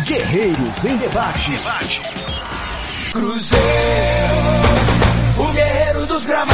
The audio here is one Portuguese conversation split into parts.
Guerreiros em Debate. Cruzeiro, o guerreiro dos gramados.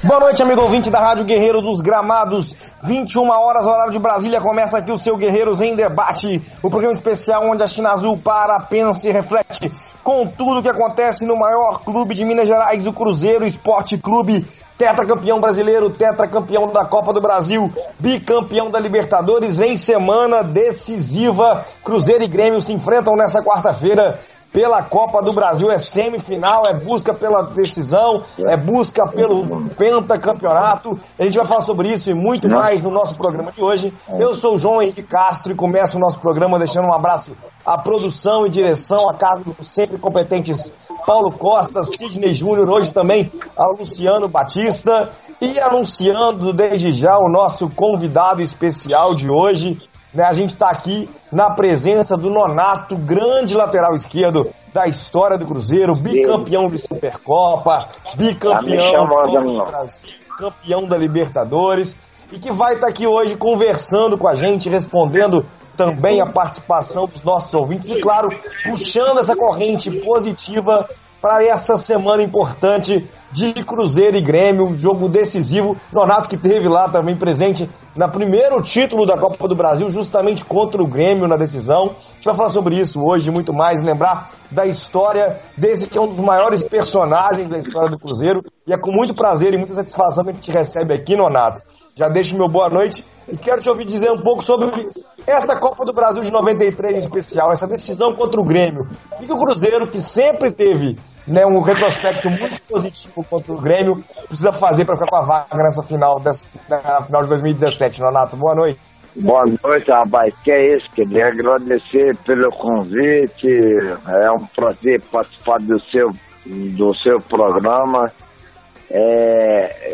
Boa noite, amigo ouvinte da Rádio Guerreiro dos Gramados. 21 horas, horário de Brasília. Começa aqui o seu Guerreiros em Debate, o programa especial onde a China Azul para, pensa e reflete com tudo o que acontece no maior clube de Minas Gerais, o Cruzeiro Esporte Clube. Tetracampeão brasileiro, tetracampeão da Copa do Brasil, bicampeão da Libertadores em semana decisiva. Cruzeiro e Grêmio se enfrentam nessa quarta-feira pela Copa do Brasil. É semifinal, é busca pela decisão, é busca pelo pentacampeonato. A gente vai falar sobre isso e muito mais no nosso programa de hoje. Eu sou o João Henrique Castro e começo o nosso programa deixando um abraço à produção e direção, a cargo dos sempre competentes Paulo Costa, Sidney Júnior, hoje também ao Luciano Batista, e anunciando desde já o nosso convidado especial de hoje. A gente está aqui na presença do Nonato, grande lateral esquerdo da história do Cruzeiro, bicampeão de Supercopa, bicampeão do Brasil, campeão da Libertadores, e que vai estar aqui hoje conversando com a gente, respondendo também a participação dos nossos ouvintes e, claro, puxando essa corrente positiva para essa semana importante de Cruzeiro e Grêmio, um jogo decisivo. Nonato que esteve lá também presente no primeiro título da Copa do Brasil, justamente contra o Grêmio na decisão. A gente vai falar sobre isso hoje, muito mais, lembrar da história desse que é um dos maiores personagens da história do Cruzeiro, e é com muito prazer e muita satisfação que a gente recebe aqui, Nonato. Já deixo meu boa noite e quero te ouvir dizer um pouco sobre essa Copa do Brasil de 93 em especial, essa decisão contra o Grêmio. O que o Cruzeiro, que sempre teve um retrospecto muito positivo contra o Grêmio, precisa fazer para ficar com a vaga nessa final, na final de 2017, Nonato? Boa noite. Boa noite, rapaz. Que é isso? Queria agradecer pelo convite. É um prazer participar do seu programa.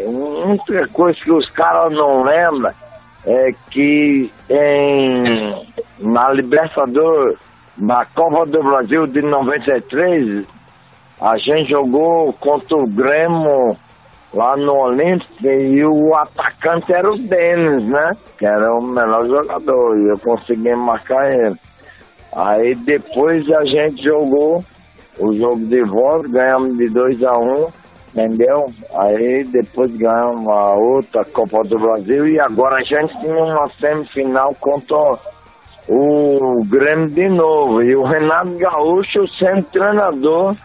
Outra coisa que os caras não lembram é que na Libertadores, na Copa do Brasil de 93, a gente jogou contra o Grêmio lá no Olímpico e o atacante era o Denis, né? Que era o melhor jogador e eu consegui marcar ele. Aí depois a gente jogou o jogo de volta, ganhamos de 2-1. Entendeu? Aí depois ganhamos a outra Copa do Brasil e agora a gente tem uma semifinal contra o Grêmio de novo. E o Renato Gaúcho sendo treinador,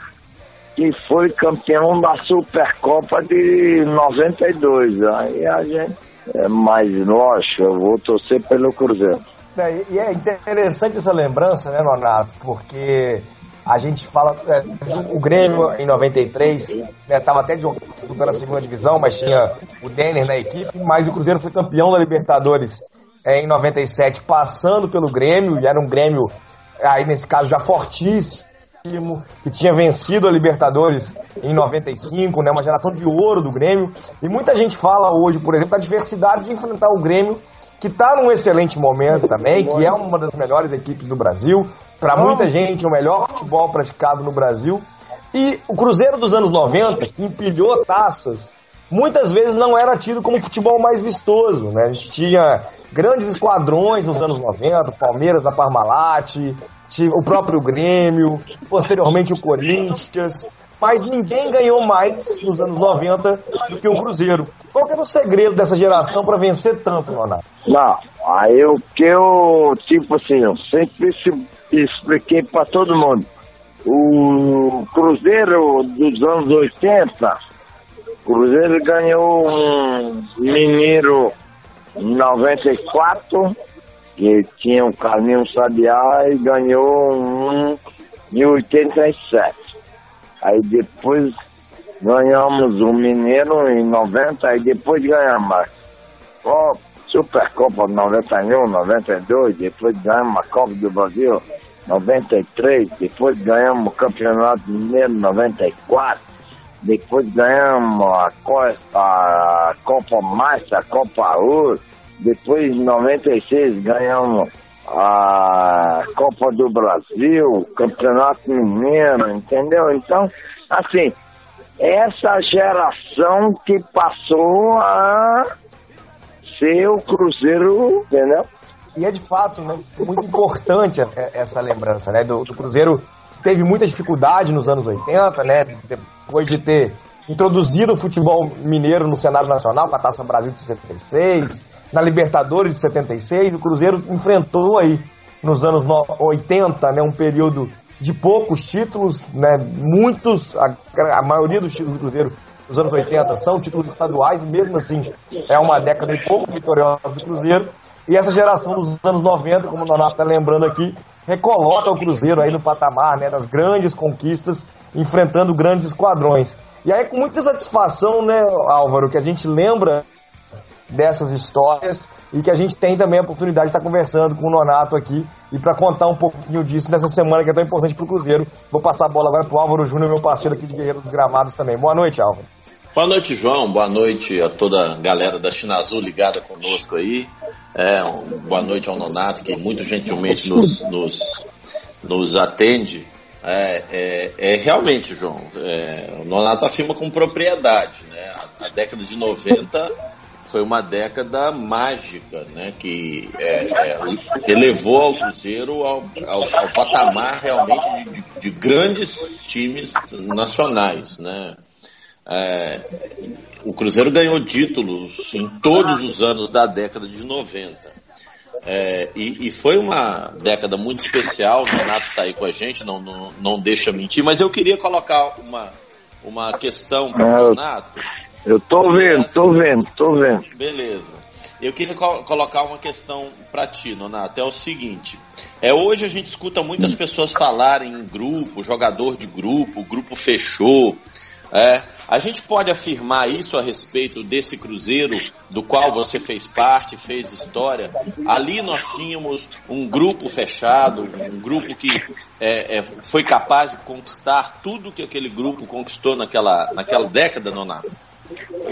que foi campeão da Supercopa de 92. Aí a gente, mas lógico, eu vou torcer pelo Cruzeiro. E é interessante essa lembrança, né, Nonato? Porque a gente fala, o Grêmio em 93, estava até disputando a segunda divisão, mas tinha o Denner na equipe, mas o Cruzeiro foi campeão da Libertadores em 97, passando pelo Grêmio, e era um Grêmio, aí nesse caso já fortíssimo, que tinha vencido a Libertadores em 95, uma geração de ouro do Grêmio, e muita gente fala hoje, por exemplo, da diversidade de enfrentar o Grêmio, que está num excelente momento também, que é uma das melhores equipes do Brasil, para muita gente o melhor futebol praticado no Brasil, e o Cruzeiro dos anos 90, que empilhou taças, muitas vezes não era tido como o futebol mais vistoso, né? A gente tinha grandes esquadrões nos anos 90, Palmeiras da Parmalat, o próprio Grêmio, posteriormente o Corinthians, mas ninguém ganhou mais nos anos 90 do que o Cruzeiro. Qual que era o segredo dessa geração para vencer tanto, Nonato? Não, aí o que eu, eu sempre expliquei para todo mundo. O Cruzeiro dos anos 80, o Cruzeiro ganhou um mineiro em 94, que tinha o Carlinhos Sabiá, e ganhou um em 87. Aí depois ganhamos o Mineiro em 90, aí depois ganhamos a Supercopa 91, 92, depois ganhamos a Copa do Brasil 93, depois ganhamos o Campeonato Mineiro 94, depois ganhamos a Copa Master, a Copa Ouro, depois em 96 ganhamos a Copa do Brasil, Campeonato Mineiro, entendeu? Então, assim, essa geração que passou a ser o Cruzeiro, entendeu? E é de fato, né, muito importante essa lembrança, né, do Cruzeiro, que teve muita dificuldade nos anos 80, né, depois de ter introduzido o futebol mineiro no cenário nacional, com a Taça Brasil de 76, na Libertadores de 76, o Cruzeiro enfrentou aí nos anos 80, né, um período de poucos títulos, né, muitos, a maioria dos títulos do Cruzeiro nos anos 80 são títulos estaduais, e mesmo assim é uma década e pouco vitoriosa do Cruzeiro, e essa geração dos anos 90, como o Nonato está lembrando aqui, recoloca o Cruzeiro aí no patamar, né, das grandes conquistas, enfrentando grandes esquadrões. E aí com muita satisfação, né, Álvaro, que a gente lembra dessas histórias e que a gente tem também a oportunidade de estar conversando com o Nonato aqui e para contar um pouquinho disso nessa semana que é tão importante para o Cruzeiro. Vou passar a bola agora para o Álvaro Júnior, meu parceiro aqui de Guerreiro dos Gramados também. Boa noite, Álvaro. Boa noite, João. Boa noite a toda a galera da China Azul ligada conosco aí. Boa noite ao Nonato, que muito gentilmente nos atende. Realmente, João, o Nonato afirma com propriedade, né? A década de 90 foi uma década mágica, né? Que elevou ao Cruzeiro ao patamar realmente de grandes times nacionais, né? O Cruzeiro ganhou títulos em todos os anos da década de 90. E foi uma década muito especial. O Renato está aí com a gente, não deixa mentir, mas eu queria colocar uma questão para o Renato. Eu tô vendo. Beleza. Eu queria colocar uma questão para ti, Nonato. É o seguinte: hoje a gente escuta muitas pessoas falarem em grupo, jogador de grupo, o grupo fechou. A gente pode afirmar isso a respeito desse Cruzeiro do qual você fez parte, fez história? Ali nós tínhamos um grupo fechado, um grupo que foi capaz de conquistar tudo que aquele grupo conquistou naquela década, Nonato?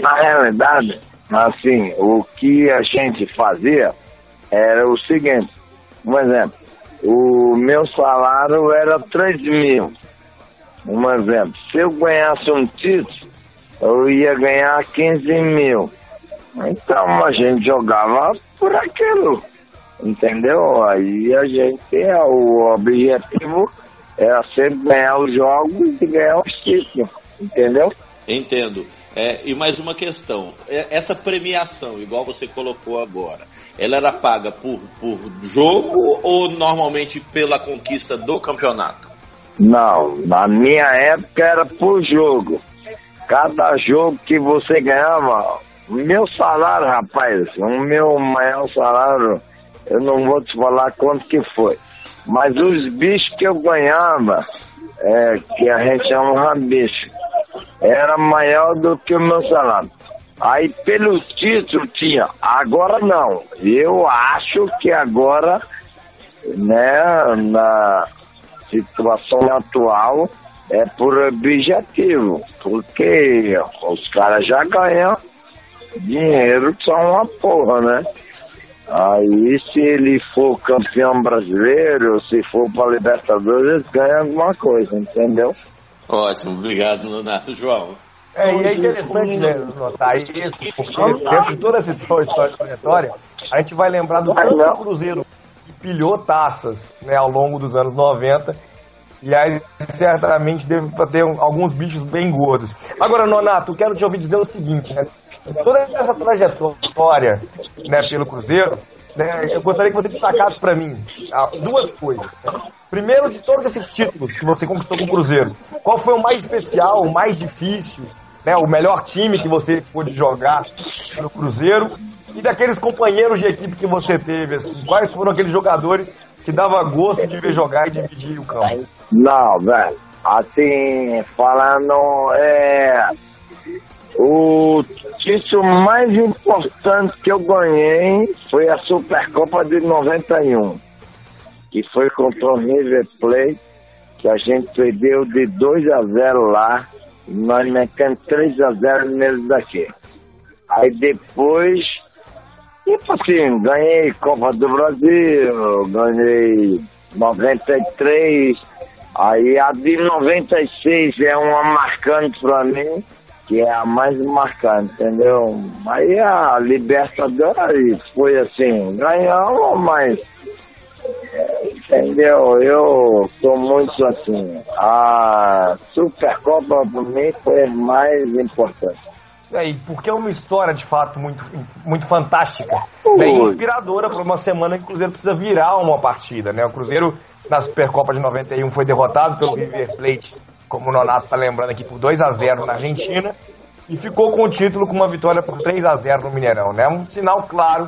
Na realidade, assim, o que a gente fazia era o seguinte: um exemplo, o meu salário era 3 mil. Um exemplo, se eu ganhasse um título, eu ia ganhar 15 mil. Então a gente jogava por aquilo, entendeu? Aí a gente, o objetivo era sempre ganhar os jogos e ganhar os títulos, entendeu? Entendo. E mais uma questão, essa premiação, igual você colocou agora, ela era paga por jogo ou normalmente pela conquista do campeonato? Não, na minha época era por jogo. Cada jogo que você ganhava, meu salário, rapaz, o meu maior salário, eu não vou te falar quanto que foi, mas os bichos que eu ganhava, que a gente chama bicho, era maior do que o meu salário. Aí pelo título tinha, agora não. Eu acho que agora, né, na situação atual, é por objetivo, porque os caras já ganham dinheiro que são uma porra, né? Aí se ele for campeão brasileiro, se for para Libertadores, eles ganham alguma coisa, entendeu? Ótimo, obrigado, Nonato. João. E é interessante, né, notar isso, porque dentro de toda essa trajetória, a gente vai lembrar do tanto do Cruzeiro que pilhou taças, né, ao longo dos anos 90, e aí certamente deve ter alguns bichos bem gordos. Agora, Nonato, quero te ouvir dizer o seguinte, né, toda essa trajetória, né, pelo Cruzeiro, né, eu gostaria que você destacasse para mim duas coisas. Primeiro, de todos esses títulos que você conquistou com o Cruzeiro, qual foi o mais especial, o mais difícil, né, o melhor time que você pôde jogar no Cruzeiro? E daqueles companheiros de equipe que você teve, assim, quais foram aqueles jogadores que dava gosto de ver jogar e dividir o campo? Não, velho, assim, falando, o título mais importante que eu ganhei foi a Supercopa de 91, que foi contra o River Plate, que a gente perdeu de 2-0 lá, e nós metemos 3-0 neles daqui. Aí depois, tipo assim, ganhei Copa do Brasil, ganhei 93, aí a de 96 é uma marcante pra mim, que é a mais marcante, entendeu? Aí a Libertadores foi assim, ganhamos, mas entendeu? Eu sou muito assim, a Supercopa para mim foi a mais importante. E porque é uma história de fato muito fantástica, bem inspiradora para uma semana que o Cruzeiro precisa virar uma partida, né? O Cruzeiro na Supercopa de 91 foi derrotado pelo River Plate, como o Nonato está lembrando aqui, por 2-0 na Argentina, e ficou com o título com uma vitória por 3-0 no Mineirão, né? Um sinal claro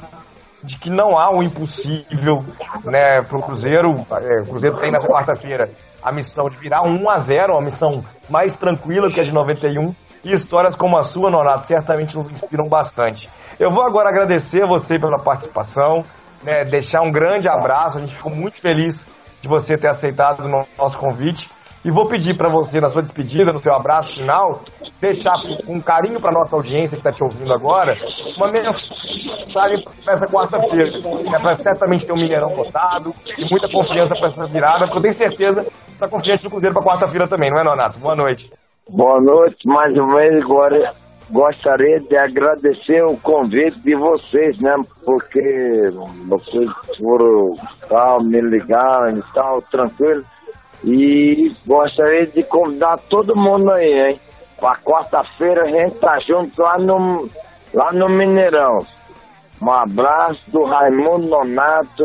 de que não há o impossível, né, para o Cruzeiro. O Cruzeiro tem nessa quarta-feira a missão de virar 1-0, uma missão mais tranquila que a de 91, e histórias como a sua, Nonato, certamente nos inspiram bastante. Eu vou agora agradecer a você pela participação, né, deixar um grande abraço, a gente ficou muito feliz de você ter aceitado o nosso convite, e vou pedir para você, na sua despedida, no seu abraço final, deixar com carinho para nossa audiência que está te ouvindo agora, uma mensagem para essa quarta-feira, para certamente ter um Mineirão lotado e muita confiança para essa virada, porque eu tenho certeza que está confiante no Cruzeiro para quarta-feira também, não é, Nonato? Boa noite. Boa noite, mais uma vez. Agora gostaria de agradecer o convite de vocês, né? Porque vocês foram me ligaram e tal, tranquilo. E gostaria de convidar todo mundo aí, hein? Para quarta-feira a gente tá junto lá no Mineirão. Um abraço do Raimundo Nonato,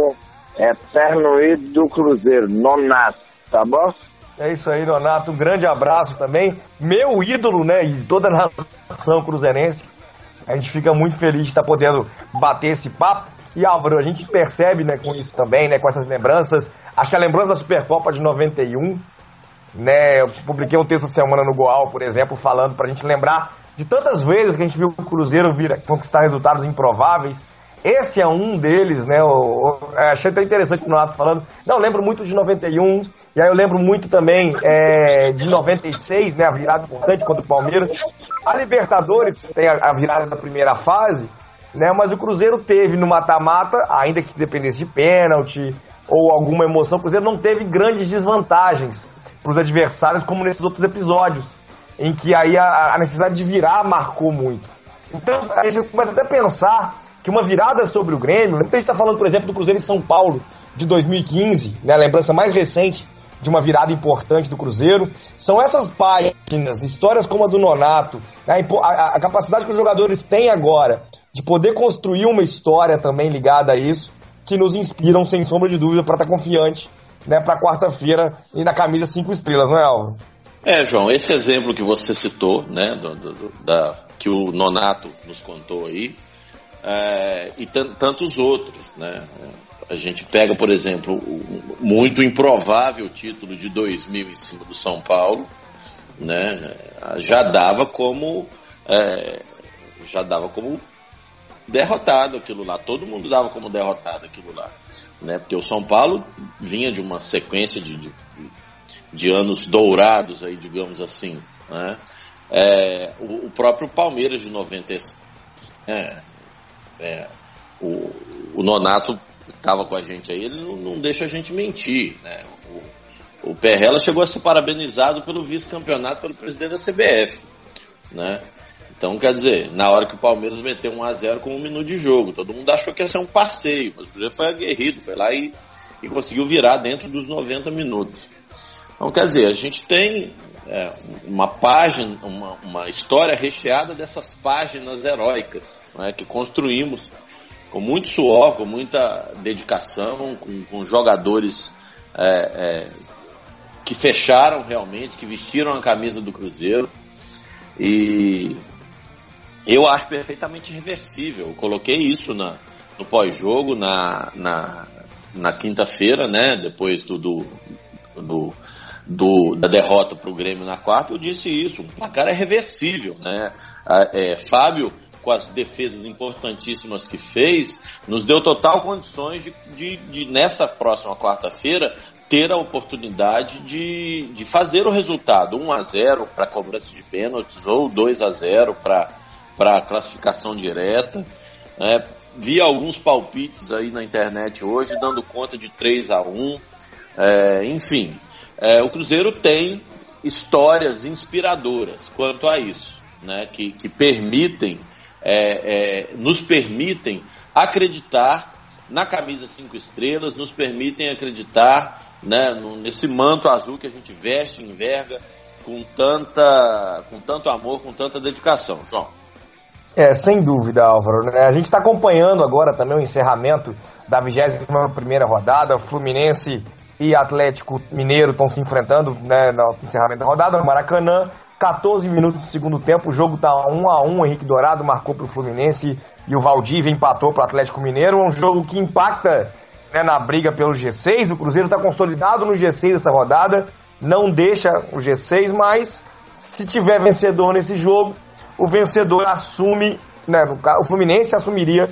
eterno ídolo do Cruzeiro, Nonato, tá bom? É isso aí, Nonato, um grande abraço também. Meu ídolo, né, e toda a nação cruzeirense. A gente fica muito feliz de estar podendo bater esse papo. E Álvaro, a gente percebe, né, com isso também, né, com essas lembranças. Acho que a lembrança da Supercopa de 91, né, eu publiquei um texto essa semana no Goal, por exemplo, falando pra gente lembrar de tantas vezes que a gente viu o Cruzeiro conquistar resultados improváveis. Esse é um deles, né? Achei até interessante o Nonato falando. Não, eu lembro muito de 91, e aí eu lembro muito também de 96, né? A virada importante contra o Palmeiras. A Libertadores tem a virada da primeira fase, né? Mas o Cruzeiro teve no mata-mata, ainda que dependesse de pênalti ou alguma emoção, o Cruzeiro não teve grandes desvantagens para os adversários, como nesses outros episódios, em que aí a necessidade de virar marcou muito. Então a gente começa até a pensar que uma virada sobre o Grêmio, a gente está falando, por exemplo, do Cruzeiro em São Paulo, de 2015, né, a lembrança mais recente de uma virada importante do Cruzeiro, são essas páginas, histórias como a do Nonato, né, a capacidade que os jogadores têm agora de poder construir uma história também ligada a isso, que nos inspiram, sem sombra de dúvida, para estar confiante, né, para quarta-feira e na camisa 5 estrelas, não é, Álvaro? João, esse exemplo que você citou, né, que o Nonato nos contou aí, e tantos outros, né? A gente pega, por exemplo, o muito improvável título de 2000 em cima do São Paulo, né? Já dava como derrotado aquilo lá. Todo mundo dava como derrotado aquilo lá, né? Porque o São Paulo vinha de uma sequência de anos dourados aí, digamos assim, né? O próprio Palmeiras de 96, o Nonato estava com a gente aí, ele não deixa a gente mentir, né? O Perrella chegou a ser parabenizado pelo vice-campeonato pelo presidente da CBF, né? Então, quer dizer, na hora que o Palmeiras meteu 1-0 com 1 minuto de jogo, todo mundo achou que ia ser um passeio, mas o Cruzeiro foi aguerrido, foi lá e conseguiu virar dentro dos 90 minutos. Então, quer dizer, a gente tem uma página, uma história recheada dessas páginas heróicas, né, que construímos com muito suor, com muita dedicação, com jogadores que fecharam realmente, que vestiram a camisa do Cruzeiro, e eu acho perfeitamente reversível. Eu coloquei isso no pós-jogo, na quinta-feira, né, depois da derrota para o Grêmio na quarta, eu disse isso, o placar é reversível, né? Fábio, com as defesas importantíssimas que fez, nos deu total condições de nessa próxima quarta-feira ter a oportunidade de fazer o resultado, 1-0 para cobrança de pênaltis ou 2-0 para a classificação direta. Vi alguns palpites aí na internet hoje dando conta de 3-1, enfim. O Cruzeiro tem histórias inspiradoras quanto a isso, né, que nos permitem acreditar na camisa 5 estrelas, nos permitem acreditar, né, nesse manto azul que a gente veste, enverga com tanto amor, com tanta dedicação. João. Sem dúvida, Álvaro, né? A gente está acompanhando agora também o encerramento da 21ª rodada. Fluminense e Atlético Mineiro estão se enfrentando, né, no encerramento da rodada no Maracanã. 14 minutos do segundo tempo, o jogo está 1-1. O Henrique Dourado marcou para o Fluminense e o Valdívia empatou para o Atlético Mineiro. É um jogo que impacta, né, na briga pelo G6. O Cruzeiro está consolidado no G6 essa rodada, não deixa o G6, mas se tiver vencedor nesse jogo, o vencedor assume, né, o Fluminense assumiria,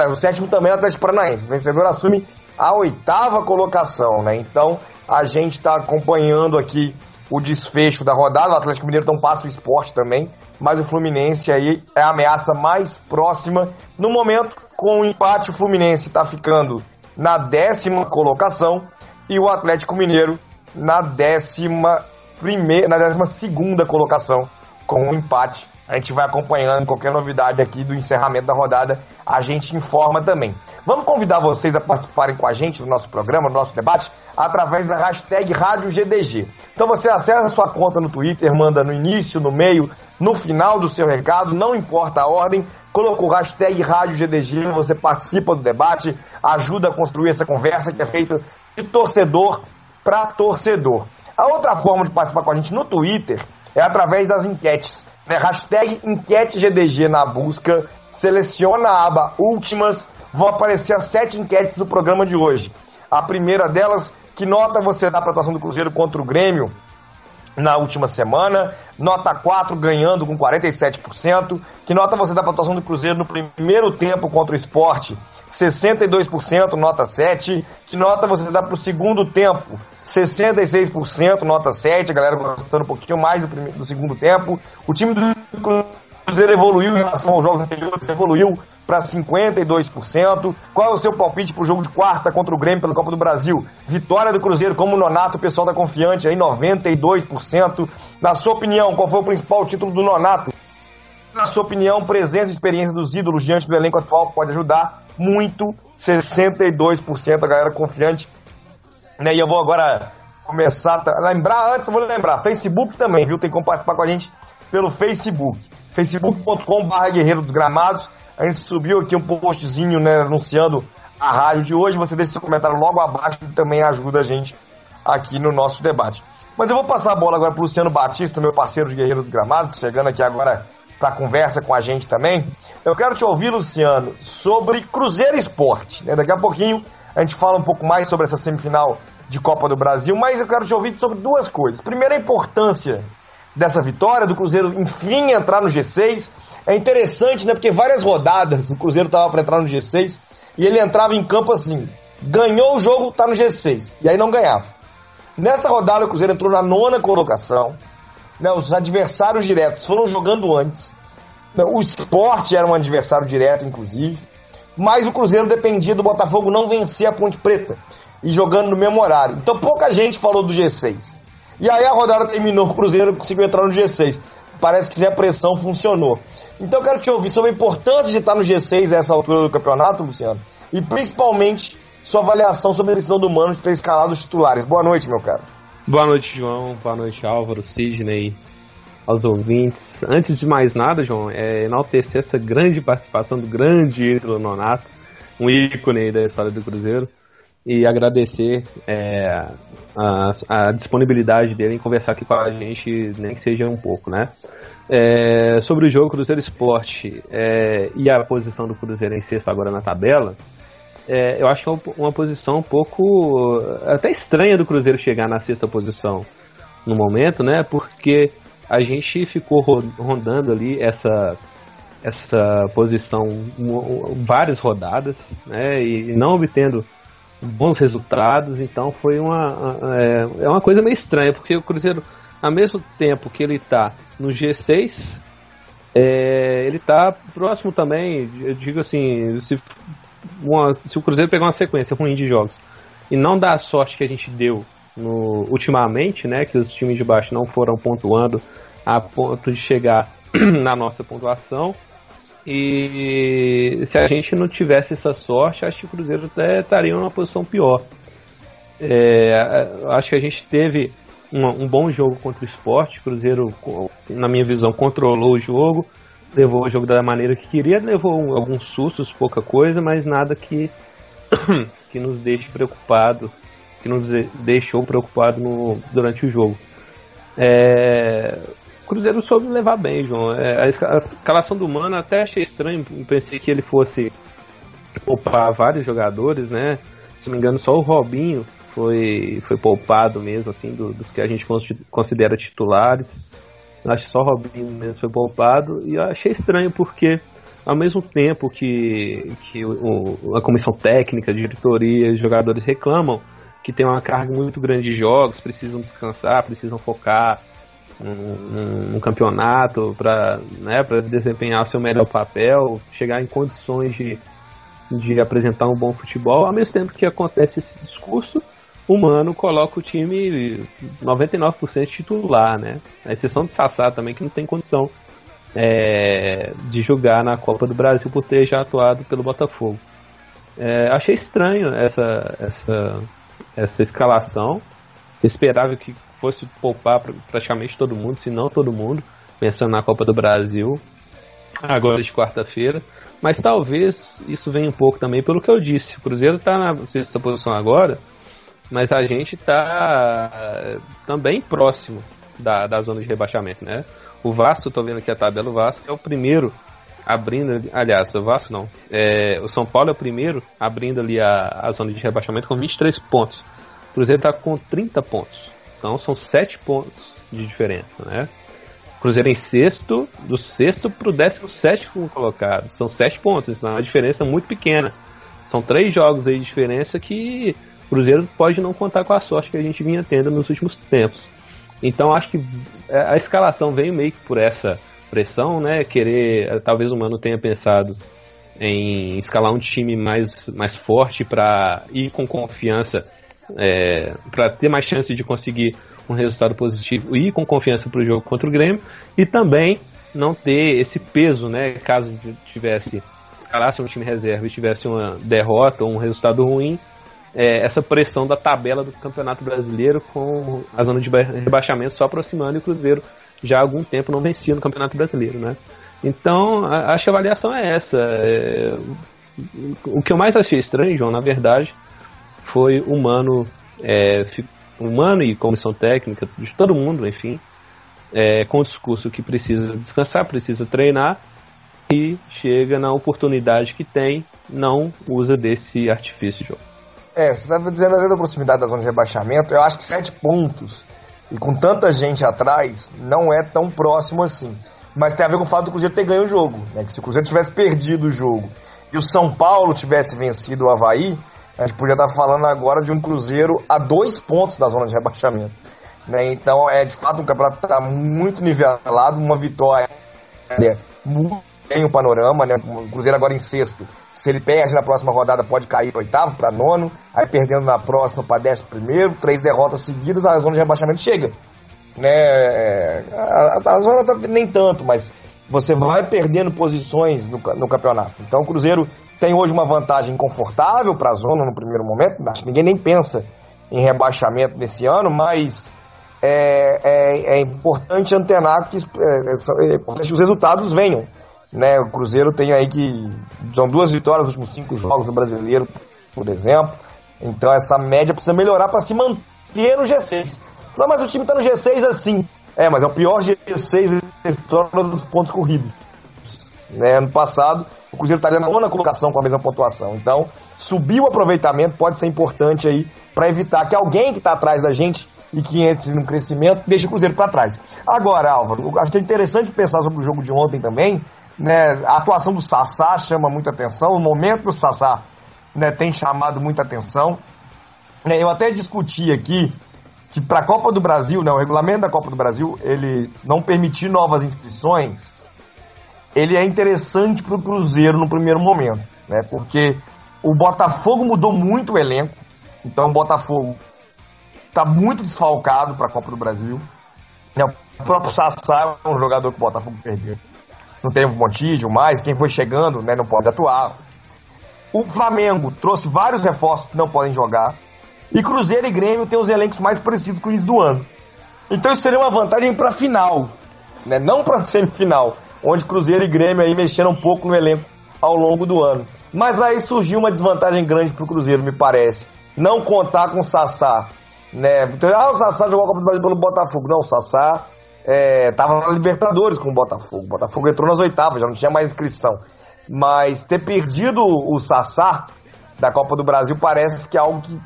o sétimo também é o Atlético Paranaense. O vencedor assume a 8ª colocação, né? Então a gente está acompanhando aqui o desfecho da rodada. O Atlético Mineiro então passa o Sport também, mas o Fluminense aí é a ameaça mais próxima. No momento, com o empate, o Fluminense está ficando na 10ª colocação e o Atlético Mineiro na 12ª colocação com o empate. A gente vai acompanhando qualquer novidade aqui do encerramento da rodada, a gente informa também. Vamos convidar vocês a participarem com a gente no nosso programa, no nosso debate, através da hashtag Rádio GDG. Então você acessa a sua conta no Twitter, manda no início, no meio, no final do seu recado, não importa a ordem, colocou o hashtag Rádio GDG, você participa do debate, ajuda a construir essa conversa que é feita de torcedor para torcedor. A outra forma de participar com a gente no Twitter é através das enquetes. Hashtag enquete GDG na busca, seleciona a aba últimas, vão aparecer as 7 enquetes do programa de hoje. A primeira delas, que nota você dá para a atuação do Cruzeiro contra o Grêmio na última semana? Nota 4 ganhando com 47%. Que nota você dá para a atuação do Cruzeiro no primeiro tempo contra o Sport? 62%, nota 7. Que nota você dá para o segundo tempo? 66%, nota 7. A galera gostando um pouquinho mais do segundo tempo. O time do Cruzeiro evoluiu em relação aos jogos anteriores, evoluiu para 52%. Qual é o seu palpite para o jogo de quarta contra o Grêmio pela Copa do Brasil? Vitória do Cruzeiro, como o Nonato, o pessoal tá confiante aí, 92%. Na sua opinião, qual foi o principal título do Nonato? Na sua opinião, presença e experiência dos ídolos diante do elenco atual pode ajudar muito, 62%, a galera confiante. E eu vou agora começar a lembrar, antes eu vou lembrar, Facebook também, viu? Tem como participar com a gente pelo Facebook, facebook.com/Guerreiro dos Gramados. A gente subiu aqui um postzinho, né, anunciando a rádio de hoje. Você deixa seu comentário logo abaixo, que também ajuda a gente aqui no nosso debate. Mas eu vou passar a bola agora para o Luciano Batista, meu parceiro de Guerreiro dos Gramados, chegando aqui agora para a conversa com a gente também. Eu quero te ouvir, Luciano, sobre Cruzeiro e Sport, né? Daqui a pouquinho a gente fala um pouco mais sobre essa semifinal de Copa do Brasil, mas eu quero te ouvir sobre duas coisas. Primeiro, a importância dessa vitória, do Cruzeiro enfim entrar no G6. É interessante, né? Porque várias rodadas o Cruzeiro estava para entrar no G6 e ele entrava em campo assim, ganhou o jogo, tá no G6, e aí não ganhava. Nessa rodada o Cruzeiro entrou na 9ª colocação, né? Os adversários diretos foram jogando antes, o Sport era um adversário direto, inclusive, mas o Cruzeiro dependia do Botafogo não vencer a Ponte Preta e jogando no mesmo horário. Então pouca gente falou do G6. E aí a rodada terminou, o Cruzeiro conseguiu entrar no G6. Parece que a pressão funcionou. Então eu quero te ouvir sobre a importância de estar no G6 a essa altura do campeonato, Luciano, e principalmente sua avaliação sobre a decisão do Mano de ter escalado os titulares. Boa noite, meu cara. Boa noite, João. Boa noite, Álvaro, Sidney, aos ouvintes. Antes de mais nada, João, enaltecer essa grande participação do grande ídolo Nonato, um ícone da história do Cruzeiro, e agradecer a disponibilidade dele em conversar aqui com a gente, nem que seja um pouco, né? Sobre o jogo Cruzeiro Sport e a posição do Cruzeiro em sexto agora na tabela, eu acho que é uma posição um pouco até estranha do Cruzeiro chegar na sexta posição no momento, né? Porque a gente ficou rondando ali essa posição várias rodadas, né? E não obtendo bons resultados, então foi uma coisa meio estranha, porque o Cruzeiro, ao mesmo tempo que ele está no G6, ele está próximo também, eu digo assim, se o Cruzeiro pegar uma sequência ruim de jogos e não dá a sorte que a gente deu ultimamente, né, que os times de baixo não foram pontuando a ponto de chegar na nossa pontuação. E se a gente não tivesse essa sorte, acho que o Cruzeiro até estaria em uma posição pior. Acho que a gente teve um bom jogo contra o Sport. O Cruzeiro, na minha visão, controlou o jogo, levou o jogo da maneira que queria, levou alguns sustos, pouca coisa, mas nada que nos deixe preocupado, que nos deixou preocupado durante o jogo. O Cruzeiro soube levar bem, João. A escalação do Mano até achei estranho, pensei que ele fosse poupar vários jogadores, né? Se não me engano, só o Robinho foi poupado mesmo, assim, dos que a gente considera titulares. Acho que só o Robinho mesmo foi poupado, e eu achei estranho porque, ao mesmo tempo que a comissão técnica, a diretoria e os jogadores reclamam que tem uma carga muito grande de jogos, precisam descansar, precisam focar num campeonato para desempenhar o seu melhor papel, chegar em condições de apresentar um bom futebol. Ao mesmo tempo que acontece esse discurso, o Mano coloca o time 99% titular, né? A exceção do Sassá também, que não tem condição de jogar na Copa do Brasil por ter já atuado pelo Botafogo. Achei estranho essa escalação. Eu esperava que fosse poupar praticamente todo mundo, se não todo mundo, pensando na Copa do Brasil agora de quarta-feira. Mas talvez isso venha um pouco também pelo que eu disse. O Cruzeiro está na sexta posição agora, mas a gente está também próximo da zona de rebaixamento, né? O Vasco, estou vendo aqui a tabela, o Vasco é o primeiro abrindo, aliás, o Vasco não, o São Paulo é o primeiro abrindo ali a zona de rebaixamento com 23 pontos. O Cruzeiro está com 30 pontos, então são 7 pontos de diferença, né? O Cruzeiro em sexto, do sexto para o 17º colocado, são 7 pontos, então é uma diferença muito pequena. São 3 jogos aí de diferença que o Cruzeiro pode não contar com a sorte que a gente vinha tendo nos últimos tempos. Então acho que a escalação veio meio que por essa pressão, né? Talvez o Mano tenha pensado em escalar um time mais forte para ir com confiança, para ter mais chance de conseguir um resultado positivo e ir com confiança para o jogo contra o Grêmio, e também não ter esse peso, né? Caso escalasse um time reserva e tivesse uma derrota ou um resultado ruim, essa pressão da tabela do Campeonato Brasileiro, com a zona de rebaixamento só aproximando, e o Cruzeiro já há algum tempo não vencia no Campeonato Brasileiro, né? Então, acho que a avaliação é essa. O que eu mais achei estranho, João, na verdade, foi o Mano e comissão técnica, de todo mundo, enfim, com o discurso que precisa descansar, precisa treinar, e chega na oportunidade que tem, não usa desse artifício, João. Você estava dizendo da proximidade da zona de rebaixamento. Eu acho que 7 pontos, e com tanta gente atrás, não é tão próximo assim. Mas tem a ver com o fato do Cruzeiro ter ganho o jogo, né? Que se o Cruzeiro tivesse perdido o jogo e o São Paulo tivesse vencido o Avaí, a gente podia estar falando agora de um Cruzeiro a 2 pontos da zona de rebaixamento, né? Então, de fato, o campeonato está muito nivelado, uma vitória muito bem o panorama, né? O Cruzeiro agora em sexto, se ele perde na próxima rodada, pode cair para 8º, para 9º, aí perdendo na próxima para 11º, 3 derrotas seguidas, a zona de rebaixamento chega, né? A zona tá nem tanto, mas você vai perdendo posições no campeonato. Então o Cruzeiro tem hoje uma vantagem confortável para a zona no primeiro momento. Acho que ninguém nem pensa em rebaixamento nesse ano, mas é importante antenar que os resultados venham, né? O Cruzeiro tem aí são 2 vitórias nos últimos 5 jogos no Brasileiro, por exemplo. Então essa média precisa melhorar para se manter no G6. Não, mas o time está no G6 assim. Mas é o pior G6 da história dos pontos corridos, né? Ano passado o Cruzeiro estaria na 9ª colocação com a mesma pontuação. Então subir o aproveitamento pode ser importante aí para evitar que alguém que está atrás da gente e que entre no crescimento deixe o Cruzeiro para trás. Agora, Álvaro, acho que é interessante pensar sobre o jogo de ontem também, né? A atuação do Sassá chama muita atenção, o momento do Sassá, né, tem chamado muita atenção, né? Eu até discuti aqui que para a Copa do Brasil, né, o regulamento da Copa do Brasil, ele não permitir novas inscrições, ele é interessante para o Cruzeiro no primeiro momento, né? Porque o Botafogo mudou muito o elenco, então o Botafogo está muito desfalcado para a Copa do Brasil, né? O O próprio Sassá é um jogador que o Botafogo perdeu. Não teve o Montijo mais, quem foi chegando, né, não pode atuar. O Flamengo trouxe vários reforços que não podem jogar. E Cruzeiro e Grêmio têm os elencos mais parecidos com o início do ano. Então isso seria uma vantagem para a final, né? Não para a semifinal, onde Cruzeiro e Grêmio aí mexeram um pouco no elenco ao longo do ano. Mas aí surgiu uma desvantagem grande para o Cruzeiro, me parece. Não contar com o Sassá, né? O Sassá jogou a Copa do Brasil pelo Botafogo. Não, o Sassá estava na Libertadores com o Botafogo. O Botafogo entrou nas oitavas, já não tinha mais inscrição. Mas ter perdido o Sassá da Copa do Brasil parece que é algo que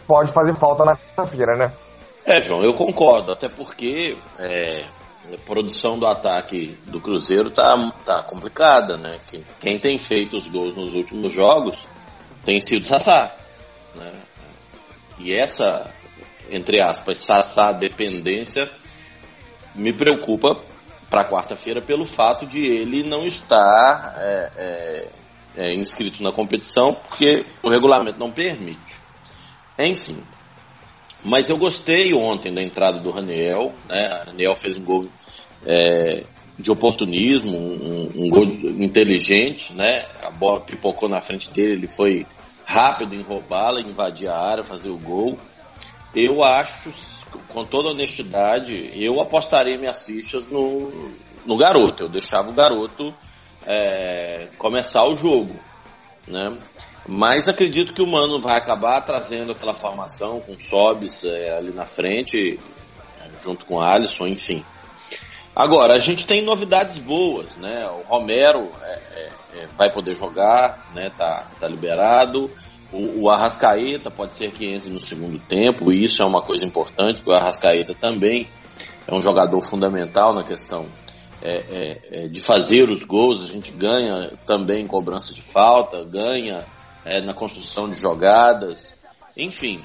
pode fazer falta na quarta-feira, né? João, eu concordo, até porque a produção do ataque do Cruzeiro tá complicada, né? Quem tem feito os gols nos últimos jogos tem sido Sassá, né? E essa, entre aspas, Sassá dependência me preocupa para quarta-feira pelo fato de ele não estar inscrito na competição, porque o regulamento não permite. Enfim, mas eu gostei ontem da entrada do Raniel, né? O Raniel fez um gol de oportunismo, um gol inteligente, né? A bola pipocou na frente dele, ele foi rápido em roubá-la, invadir a área, fazer o gol. Eu acho, com toda honestidade, eu apostaria minhas fichas no garoto. Eu deixava o garoto começar o jogo, né? Mas acredito que o Mano vai acabar trazendo aquela formação com Sobis ali na frente, junto com o Alisson, enfim. Agora, a gente tem novidades boas, né? O Romero vai poder jogar, né? Tá liberado. O Arrascaeta pode ser que entre no segundo tempo, e isso é uma coisa importante, porque o Arrascaeta também é um jogador fundamental na questão de fazer os gols. A gente ganha também em cobrança de falta, ganha na construção de jogadas. Enfim,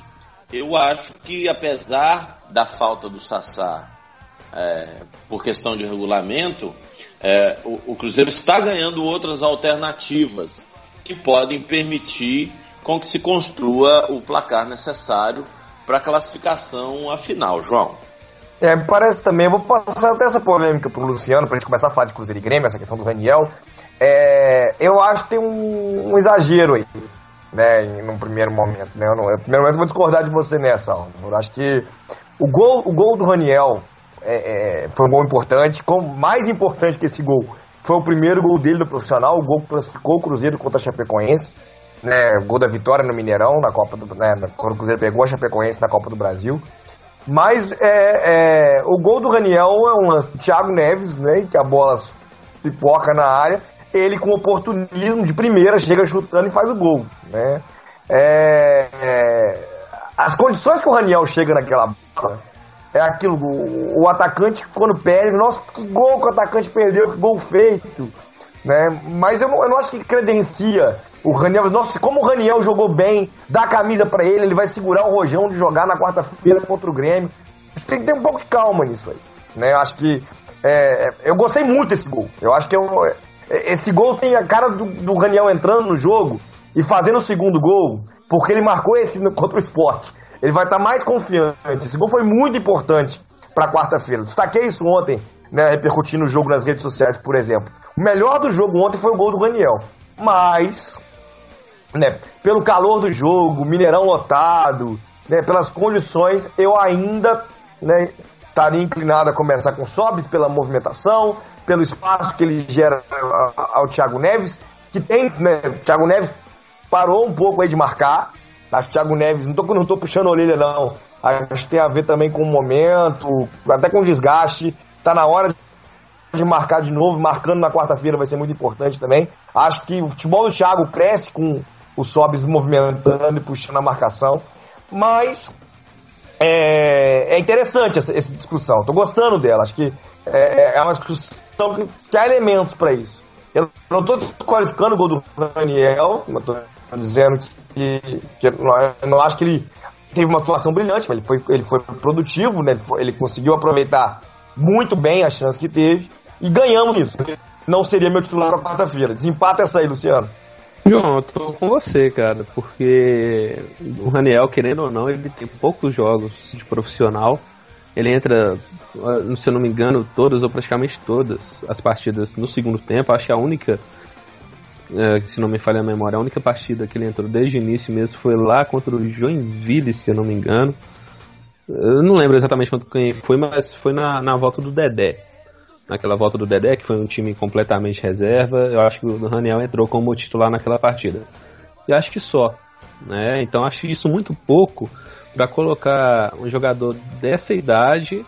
eu acho que apesar da falta do Sassá por questão de regulamento, o Cruzeiro está ganhando outras alternativas que podem permitir com que se construa o placar necessário para a classificação à final, João. Me parece também, eu vou passar até essa polêmica pro Luciano, pra gente começar a falar de Cruzeiro e Grêmio, essa questão do Raniel. Eu acho que tem um exagero aí, né, num primeiro momento, né? No primeiro momento eu vou discordar de você nessa, eu acho que o gol do Raniel foi um gol importante, mais importante que esse gol foi o primeiro gol dele no profissional, o gol que classificou o Cruzeiro contra a Chapecoense, né, gol da vitória no Mineirão, na Copa quando o Cruzeiro pegou a Chapecoense na Copa do Brasil. Mas o gol do Raniel é um lance do Thiago Neves, né, que a bola pipoca na área, ele com oportunismo de primeira chega chutando e faz o gol, né? As condições que o Raniel chega naquela bola é aquilo, o atacante que ficou no pé, nossa, que gol que o atacante perdeu, que gol feito, né? Mas eu não acho que credencia o Raniel. Nossa, como o Raniel jogou bem, dá a camisa pra ele vai segurar o rojão de jogar na quarta-feira contra o Grêmio. A gente tem que ter um pouco de calma nisso aí, né? Eu acho que eu gostei muito desse gol. Eu acho que esse gol tem a cara do Raniel entrando no jogo e fazendo o segundo gol, porque ele marcou esse contra o Sport. Ele vai estar mais confiante. Esse gol foi muito importante para quarta-feira. Destaquei isso ontem, né, repercutindo o jogo nas redes sociais, por exemplo. O melhor do jogo ontem foi o gol do Raniel. Mas, né, pelo calor do jogo, Mineirão lotado, né, pelas condições, eu ainda, né, estaria inclinado a começar com Sobis pela movimentação, pelo espaço que ele gera ao Thiago Neves, que tem, né, o Thiago Neves parou um pouco aí de marcar. Acho que o Thiago Neves, não tô puxando a orelha não, acho que tem a ver também com o momento, até com o desgaste, tá na hora de marcar de novo, marcando na quarta-feira vai ser muito importante também. Acho que o futebol do Thiago cresce com o Sobis movimentando e puxando a marcação, mas é interessante essa discussão, tô gostando dela, acho que é uma discussão que há elementos para isso. Eu não tô desqualificando o gol do Raniel, não tô dizendo que eu não acho que ele teve uma atuação brilhante, mas ele foi produtivo, né? Ele conseguiu aproveitar muito bem as chances que teve e ganhamos isso. Não seria meu titular para quarta-feira. Desempata essa aí, Luciano. João, eu tô com você, cara, porque o Raniel, querendo ou não, ele tem poucos jogos de profissional Ele entra, se eu não me engano, todas ou praticamente todas as partidas no segundo tempo. Acho que a única, se não me falha a memória, a única partida que ele entrou desde o início mesmo foi lá contra o Joinville, se eu não me engano. Eu não lembro exatamente quem foi, mas foi na volta do Dedé. Naquela volta do Dedé, que foi um time completamente reserva, eu acho que o Raniel entrou como titular naquela partida. E acho que só, né? Então acho isso muito pouco para colocar um jogador dessa idade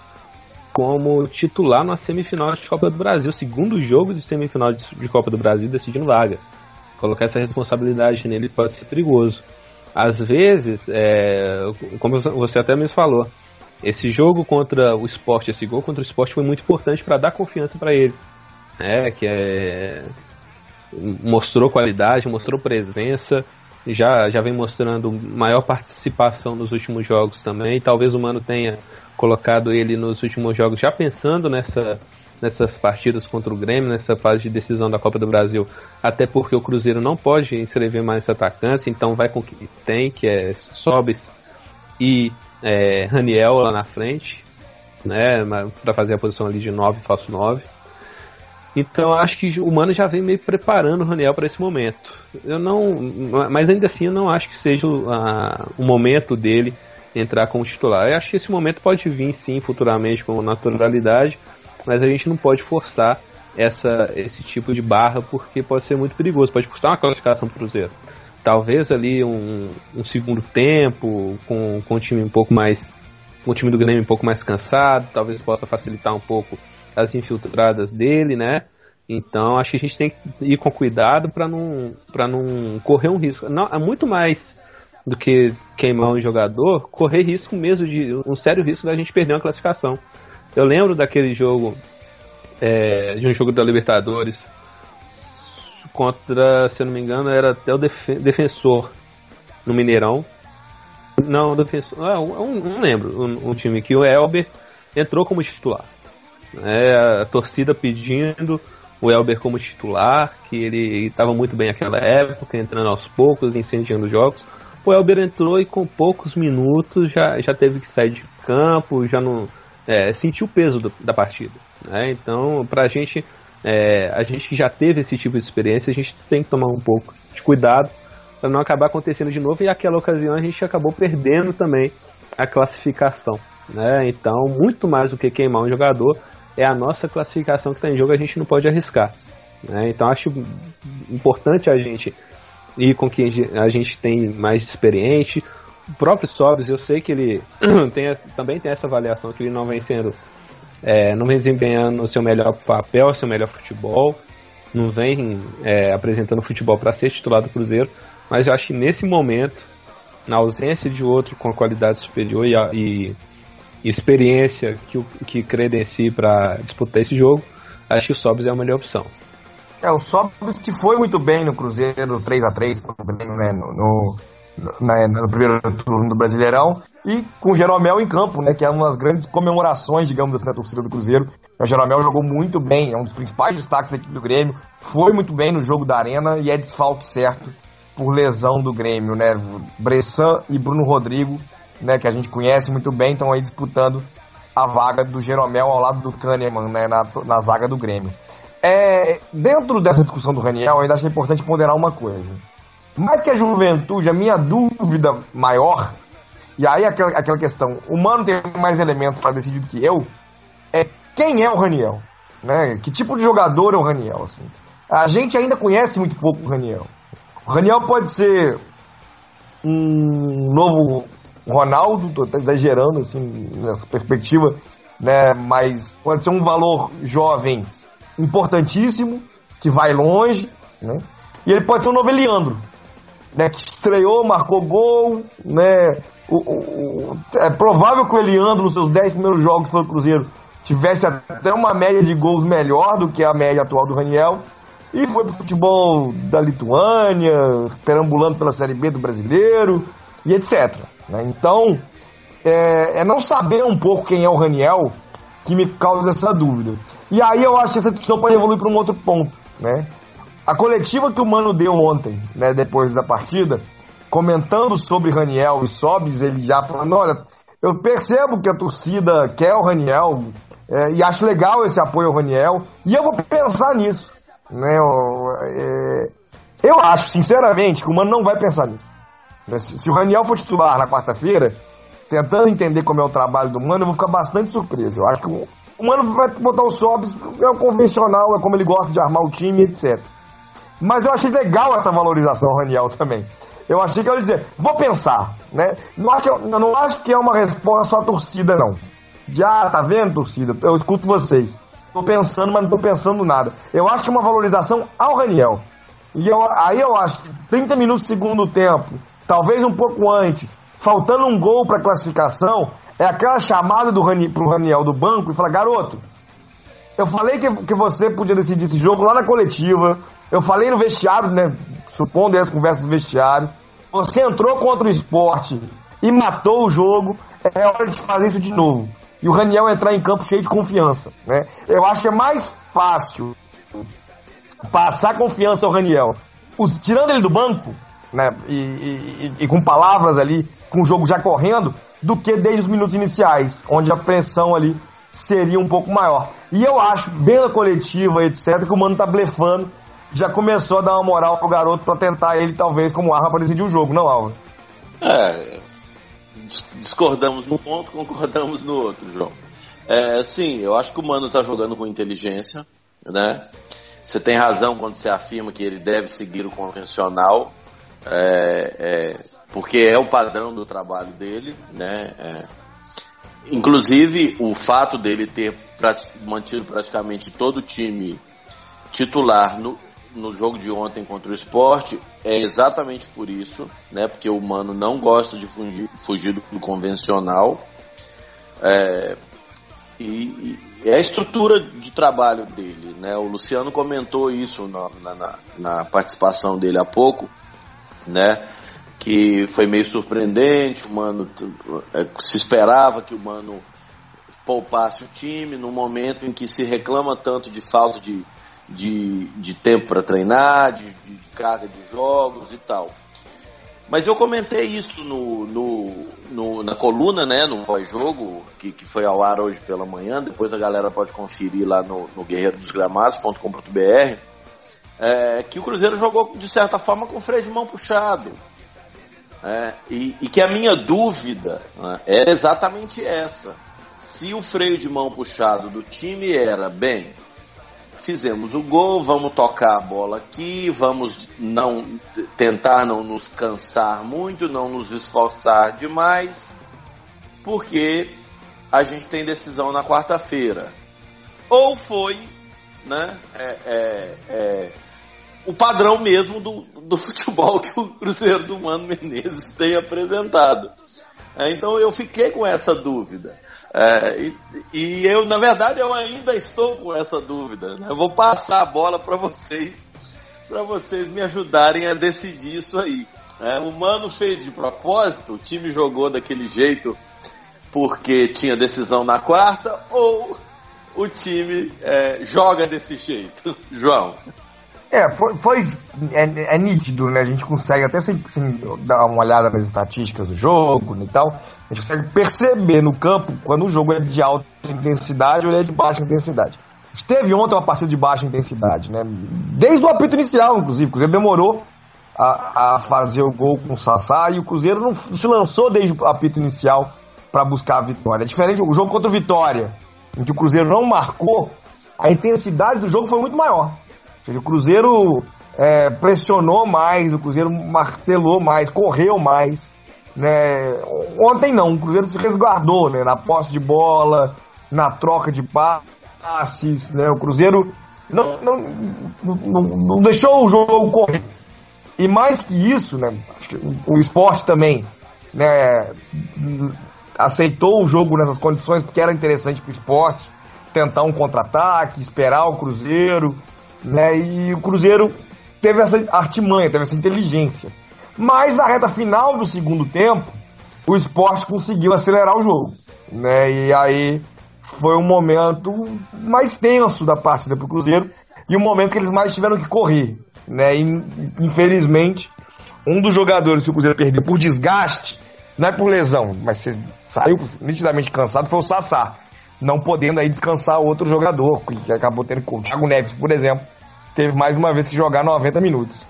como titular na semifinal de Copa do Brasil, segundo jogo de semifinal de Copa do Brasil, decidindo vaga. Colocar essa responsabilidade nele pode ser perigoso. Às vezes, como você até mesmo falou, esse jogo contra o Sport, esse gol contra o Sport foi muito importante para dar confiança para ele, mostrou qualidade, mostrou presença, já vem mostrando maior participação nos últimos jogos também. Talvez o Mano tenha colocado ele nos últimos jogos já pensando nessas partidas contra o Grêmio, nessa fase de decisão da Copa do Brasil, até porque o Cruzeiro não pode inscrever mais essa atacância, então vai com o que tem, que é Sobis e Raniel lá na frente, né, para fazer a posição ali de 9, falso 9. Então acho que o Mano já vem meio preparando o Raniel para esse momento. Mas ainda assim eu não acho que seja o momento dele entrar como titular. Eu acho que esse momento pode vir sim futuramente com naturalidade, mas a gente não pode forçar esse tipo de barra, porque pode ser muito perigoso, pode custar uma classificação para o Cruzeiro. Talvez ali um segundo tempo com o time um pouco mais, com o time do Grêmio um pouco mais cansado, talvez possa facilitar um pouco as infiltradas dele, né? Então acho que a gente tem que ir com cuidado para não correr um risco. Não, é muito mais do que queimar um jogador, correr risco mesmo, um sério risco da gente perder uma classificação. Eu lembro daquele jogo, de um jogo da Libertadores contra, se eu não me engano, era até o Defensor no Mineirão. Não, Defensor, não lembro, um time que o Elber entrou como titular. A torcida pedindo o Elber como titular, que ele estava muito bem naquela época, entrando aos poucos, incendiando os jogos. O Elber entrou e com poucos minutos já teve que sair de campo, já não sentiu o peso da partida, né? Então, pra gente, a gente que já teve esse tipo de experiência, a gente tem que tomar um pouco de cuidado para não acabar acontecendo de novo, e naquela ocasião a gente acabou perdendo também a classificação, né? Então, muito mais do que queimar um jogador, é a nossa classificação que está em jogo, a gente não pode arriscar, né? Então acho importante a gente ir com quem a gente tem mais experiente. O próprio Sobis, eu sei que ele também tem essa avaliação, que ele não vem desempenhando o seu melhor papel, o seu melhor futebol, não vem apresentando futebol para ser titular do Cruzeiro, mas eu acho que nesse momento, na ausência de outro com qualidade superior e experiência que credencie para disputar esse jogo, acho que o Sobis é a melhor opção. O Sobis que foi muito bem no Cruzeiro 3-3 né, no primeiro turno do Brasileirão, e com o Jeromel em campo, né, que é uma das grandes comemorações, digamos assim, da torcida do Cruzeiro. O Jeromel jogou muito bem, é um dos principais destaques da equipe do Grêmio, foi muito bem no jogo da Arena e é desfalque certo por lesão do Grêmio, né? Bressan e Bruno Rodrigo, né, que a gente conhece muito bem, estão aí disputando a vaga do Jeromel ao lado do Kahneman, né, na zaga do Grêmio. Dentro dessa discussão do Raniel, eu ainda acho que é importante ponderar uma coisa. Mais que a juventude, a minha dúvida maior, e aí aquela questão, o Mano tem mais elementos para decidir do que eu, quem é o Raniel? Né? Que tipo de jogador é o Raniel? Assim? A gente ainda conhece muito pouco o Raniel. O Raniel pode ser um novo Ronaldo, tô exagerando assim, nessa perspectiva, né? Mas pode ser um valor jovem importantíssimo, que vai longe, né? E ele pode ser um novo Eliandro, né? Que estreou, marcou gol, né? É provável que o Eliandro, nos seus 10 primeiros jogos pelo Cruzeiro, tivesse até uma média de gols melhor do que a média atual do Raniel, e foi pro futebol da Lituânia, perambulando pela Série B do Brasileiro, e etc. Né? Então, não saber um pouco quem é o Raniel que me causa essa dúvida. E aí eu acho que essa discussão pode evoluir para um outro ponto, né? A coletiva que o Mano deu ontem, né, depois da partida, comentando sobre Raniel e Sobis, ele já falando, olha, Eu percebo que a torcida quer o Raniel e acho legal esse apoio ao Raniel, e eu vou pensar nisso, né? Eu acho, sinceramente, que o Mano não vai pensar nisso. Se o Raniel for titular na quarta-feira, tentando entender como é o trabalho do Mano, eu vou ficar bastante surpreso. Eu acho que o Mano vai botar o Sobis, é o convencional, é como ele gosta de armar o time, etc. Mas eu achei legal essa valorização ao Raniel também. Eu achei que eu ia dizer, vou pensar, né? Eu não acho que é uma resposta só à torcida, não. Já, tá vendo, torcida? Eu escuto vocês. Tô pensando, mas não tô pensando nada. Eu acho que é uma valorização ao Raniel. E aí eu acho que 30 minutos do segundo tempo, talvez um pouco antes, faltando um gol pra classificação, é aquela chamada pro Raniel do banco e falar, garoto, eu falei que você podia decidir esse jogo lá na coletiva, eu falei no vestiário, né, supondo as conversas do vestiário, você entrou contra o Sport e matou o jogo, é hora de fazer isso de novo. E o Raniel entrar em campo cheio de confiança, né? Eu acho que é mais fácil passar confiança ao Raniel, tirando ele do banco, né, e com palavras ali, com o jogo já correndo, do que desde os minutos iniciais, onde a pressão ali seria um pouco maior. E eu acho, vendo a coletiva, etc., que o Mano tá blefando, já começou a dar uma moral pro garoto pra tentar ele, talvez, como arma pra decidir o jogo, não, Álvaro? Discordamos num ponto, concordamos no outro, João. Sim, eu acho que o Mano tá jogando com inteligência, né? Você tem razão quando você afirma que ele deve seguir o convencional, porque é o padrão do trabalho dele, né? Inclusive, o fato dele ter mantido praticamente todo o time titular no jogo de ontem contra o Sport é exatamente por isso, né? Porque o Mano não gosta de fugir do convencional. E é a estrutura de trabalho dele, né? O Luciano comentou isso na participação dele há pouco, né? Que foi meio surpreendente, o Mano se esperava que o Mano poupasse o time no momento em que se reclama tanto de falta de tempo para treinar, de carga de jogos e tal. Mas eu comentei isso na coluna, né, no pós-jogo, que foi ao ar hoje pela manhã, depois a galera pode conferir lá no guerreirosgramados.com.br, que o Cruzeiro jogou, de certa forma, com o freio de mão puxado. E que a minha dúvida, né, era exatamente essa. Se o freio de mão puxado do time era, bem, fizemos o gol, vamos tocar a bola aqui, vamos tentar não nos cansar muito, não nos esforçar demais, porque a gente tem decisão na quarta-feira. Ou foi, né, o padrão mesmo do futebol que o Cruzeiro do Mano Menezes tem apresentado. Então eu fiquei com essa dúvida. E eu, na verdade, eu ainda estou com essa dúvida, né? Eu vou passar a bola para vocês me ajudarem a decidir isso aí. O Mano fez de propósito, o time jogou daquele jeito porque tinha decisão na quarta, ou o time joga desse jeito, João? É nítido, né? A gente consegue, até sem dar uma olhada nas estatísticas do jogo, né, e tal, a gente consegue perceber no campo quando o jogo é de alta intensidade ou ele é de baixa intensidade. A gente teve ontem uma partida de baixa intensidade, né? Desde o apito inicial, inclusive. O Cruzeiro demorou a fazer o gol com o Sassá e o Cruzeiro não se lançou desde o apito inicial para buscar a vitória. É diferente do jogo contra o Vitória, em que o Cruzeiro não marcou, a intensidade do jogo foi muito maior. Ou seja, o Cruzeiro pressionou mais, o Cruzeiro martelou mais, correu mais, né? Ontem não, o Cruzeiro se resguardou, né? Na posse de bola, na troca de passes, né? O Cruzeiro não deixou o jogo correr. E mais que isso, né? Acho que o Sport também, né, aceitou o jogo nessas condições porque era interessante para o Sport tentar um contra-ataque, esperar o Cruzeiro, né? E o Cruzeiro teve essa artimanha, teve essa inteligência. Mas na reta final do segundo tempo, o Sport conseguiu acelerar o jogo, né? E aí foi um momento mais tenso da partida para o Cruzeiro e um momento que eles mais tiveram que correr, né? E, infelizmente, um dos jogadores que o Cruzeiro perdeu por desgaste não é por lesão, mas você saiu nitidamente cansado, foi o Sassá, não podendo aí descansar outro jogador, que acabou tendo o Thiago Neves, por exemplo, teve mais uma vez que jogar 90 minutos.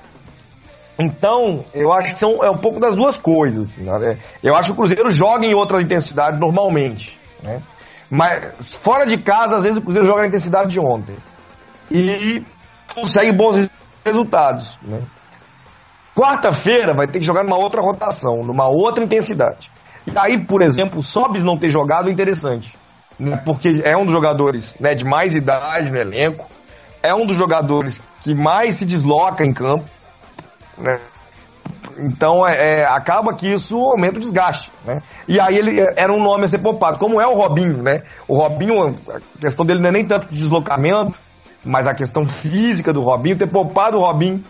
Então, eu acho que é um pouco das duas coisas. Né? Eu acho que o Cruzeiro joga em outra intensidade normalmente, né? Mas fora de casa, às vezes o Cruzeiro joga na intensidade de ontem e consegue bons resultados, né? Quarta-feira vai ter que jogar numa outra rotação, numa outra intensidade. E aí, por exemplo, o Sobis não ter jogado é interessante, né? Porque é um dos jogadores, né, de mais idade no elenco, é um dos jogadores que mais se desloca em campo, né? Então acaba que isso aumenta o desgaste, né? E aí ele era um nome a ser poupado, como é o Robinho, né? O Robinho, a questão dele não é nem tanto de deslocamento, mas a questão física do Robinho, ter poupado o Robinho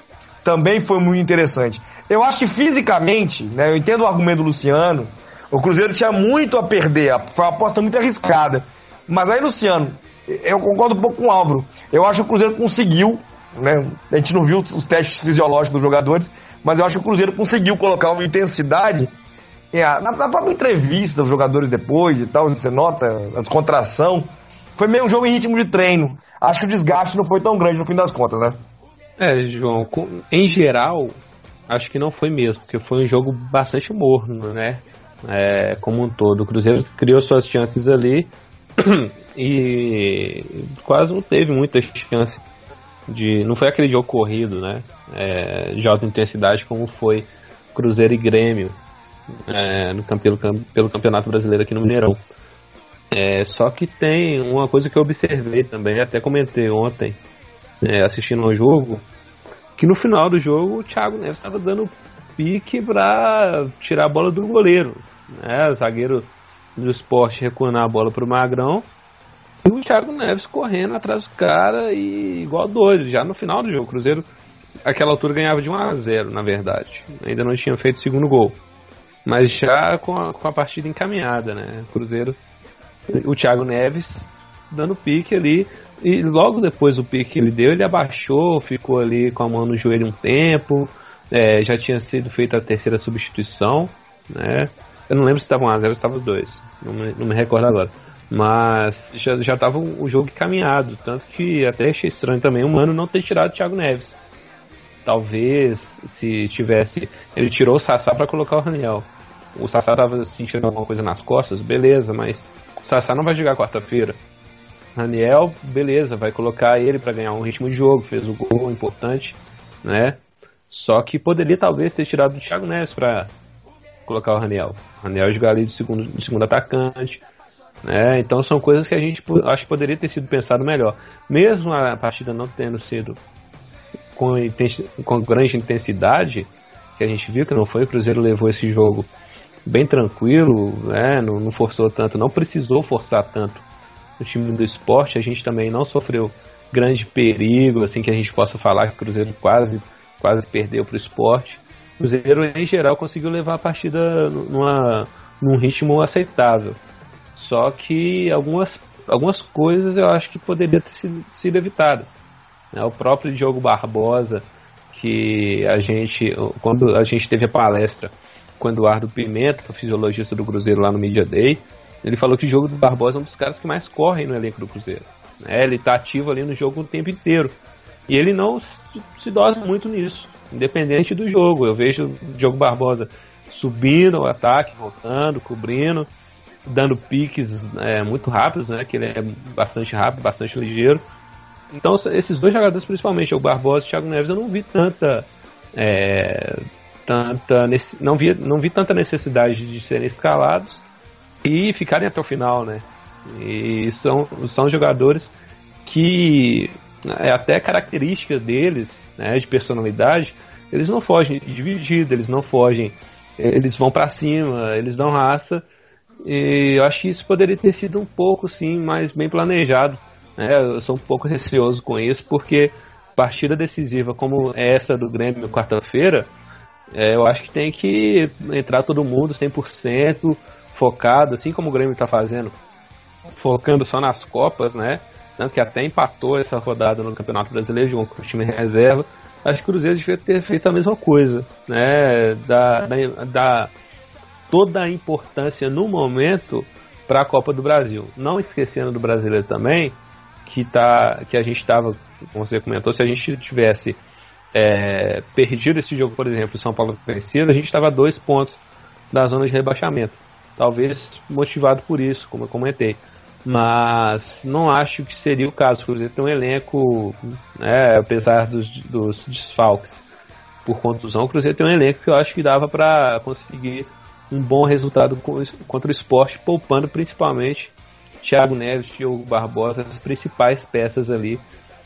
também foi muito interessante. Eu acho que fisicamente, né, eu entendo o argumento do Luciano, o Cruzeiro tinha muito a perder, foi uma aposta muito arriscada. Mas aí, Luciano, eu concordo um pouco com o Álvaro, eu acho que o Cruzeiro conseguiu, né, a gente não viu os testes fisiológicos dos jogadores, mas eu acho que o Cruzeiro conseguiu colocar uma intensidade na própria entrevista dos jogadores depois e tal, você nota a descontração. Foi meio um jogo em ritmo de treino. Acho que o desgaste não foi tão grande no fim das contas, né? João, em geral, acho que não foi mesmo, porque foi um jogo bastante morno, né? Como um todo. O Cruzeiro criou suas chances ali e quase não teve muita chance não foi aquele jogo corrido, né? De alta intensidade como foi Cruzeiro e Grêmio pelo Campeonato Brasileiro aqui no Mineirão. Só que tem uma coisa que eu observei também, até comentei ontem, assistindo ao jogo, que no final do jogo o Thiago Neves estava dando pique para tirar a bola do goleiro, né? O zagueiro do Sport recuando a bola para o Magrão e o Thiago Neves correndo atrás do cara e igual doido, já no final do jogo. O Cruzeiro, àquela altura, ganhava de 1-0, na verdade. Ainda não tinha feito o segundo gol, mas já com a partida encaminhada, né? O Thiago Neves dando pique ali, e logo depois do pique que ele deu, ele abaixou, ficou ali com a mão no joelho um tempo, já tinha sido feita a terceira substituição, né? Eu não lembro se estava 1-0 ou estava 2, não me recordo agora, mas já estava o jogo encaminhado, tanto que até achei estranho também o Mano não ter tirado o Thiago Neves. Talvez se tivesse, ele tirou o Sassá para colocar o Raniel. O Sassá estava sentindo alguma coisa nas costas, beleza, mas o Sassá não vai jogar quarta-feira. Raniel, beleza, vai colocar ele para ganhar um ritmo de jogo, fez o gol importante, né? Só que poderia talvez ter tirado o Thiago Neves para colocar o Raniel. O Raniel jogar ali de segundo atacante, né? Então são coisas que a gente acho que poderia ter sido pensado melhor. Mesmo a partida não tendo sido com grande intensidade, que a gente viu que não foi, o Cruzeiro levou esse jogo bem tranquilo, né? Não forçou tanto, não precisou forçar tanto o time do Sport. A gente também não sofreu grande perigo, assim, que a gente possa falar que o Cruzeiro quase perdeu para o Sport. O Cruzeiro, em geral, conseguiu levar a partida num ritmo aceitável. Só que algumas coisas eu acho que poderiam ter sido evitadas, né? O próprio Diogo Barbosa, que quando a gente teve a palestra com o Eduardo Pimenta, o fisiologista do Cruzeiro lá no Media Day, ele falou que o Diogo Barbosa é um dos caras que mais correm no elenco do Cruzeiro, né? Ele está ativo ali no jogo o tempo inteiro e ele não se dosa muito nisso, independente do jogo. Eu vejo o Diogo Barbosa subindo ao ataque, voltando, cobrindo, dando piques muito rápidos, né? Que ele é bastante rápido, bastante ligeiro. Então esses dois jogadores, principalmente o Barbosa e o Thiago Neves, eu não vi não vi tanta necessidade de serem escalados e ficarem até o final, né? E são jogadores que até características deles, né, de personalidade, eles não fogem de dividida, eles não fogem, eles vão pra cima, eles dão raça, e eu acho que isso poderia ter sido um pouco, sim, mais bem planejado, né? Eu sou um pouco receoso com isso, porque partida decisiva como essa do Grêmio quarta-feira, eu acho que tem que entrar todo mundo 100% focado, assim como o Grêmio está fazendo, focando só nas Copas, né? Tanto que até empatou essa rodada no Campeonato Brasileiro, jogou com o time reserva. Acho que o Cruzeiro devia ter feito a mesma coisa, né? toda a importância no momento para a Copa do Brasil. Não esquecendo do Brasileiro também, que a gente estava, como você comentou, se a gente tivesse perdido esse jogo, por exemplo, o São Paulo vencido, a gente estava a 2 pontos da zona de rebaixamento. Talvez motivado por isso, como eu comentei. Mas não acho que seria o caso. O Cruzeiro tem um elenco, apesar dos desfalques por contusão, o Cruzeiro tem um elenco que eu acho que dava para conseguir um bom resultado contra o Sport, poupando principalmente Thiago Neves, Diogo Barbosa, as principais peças ali,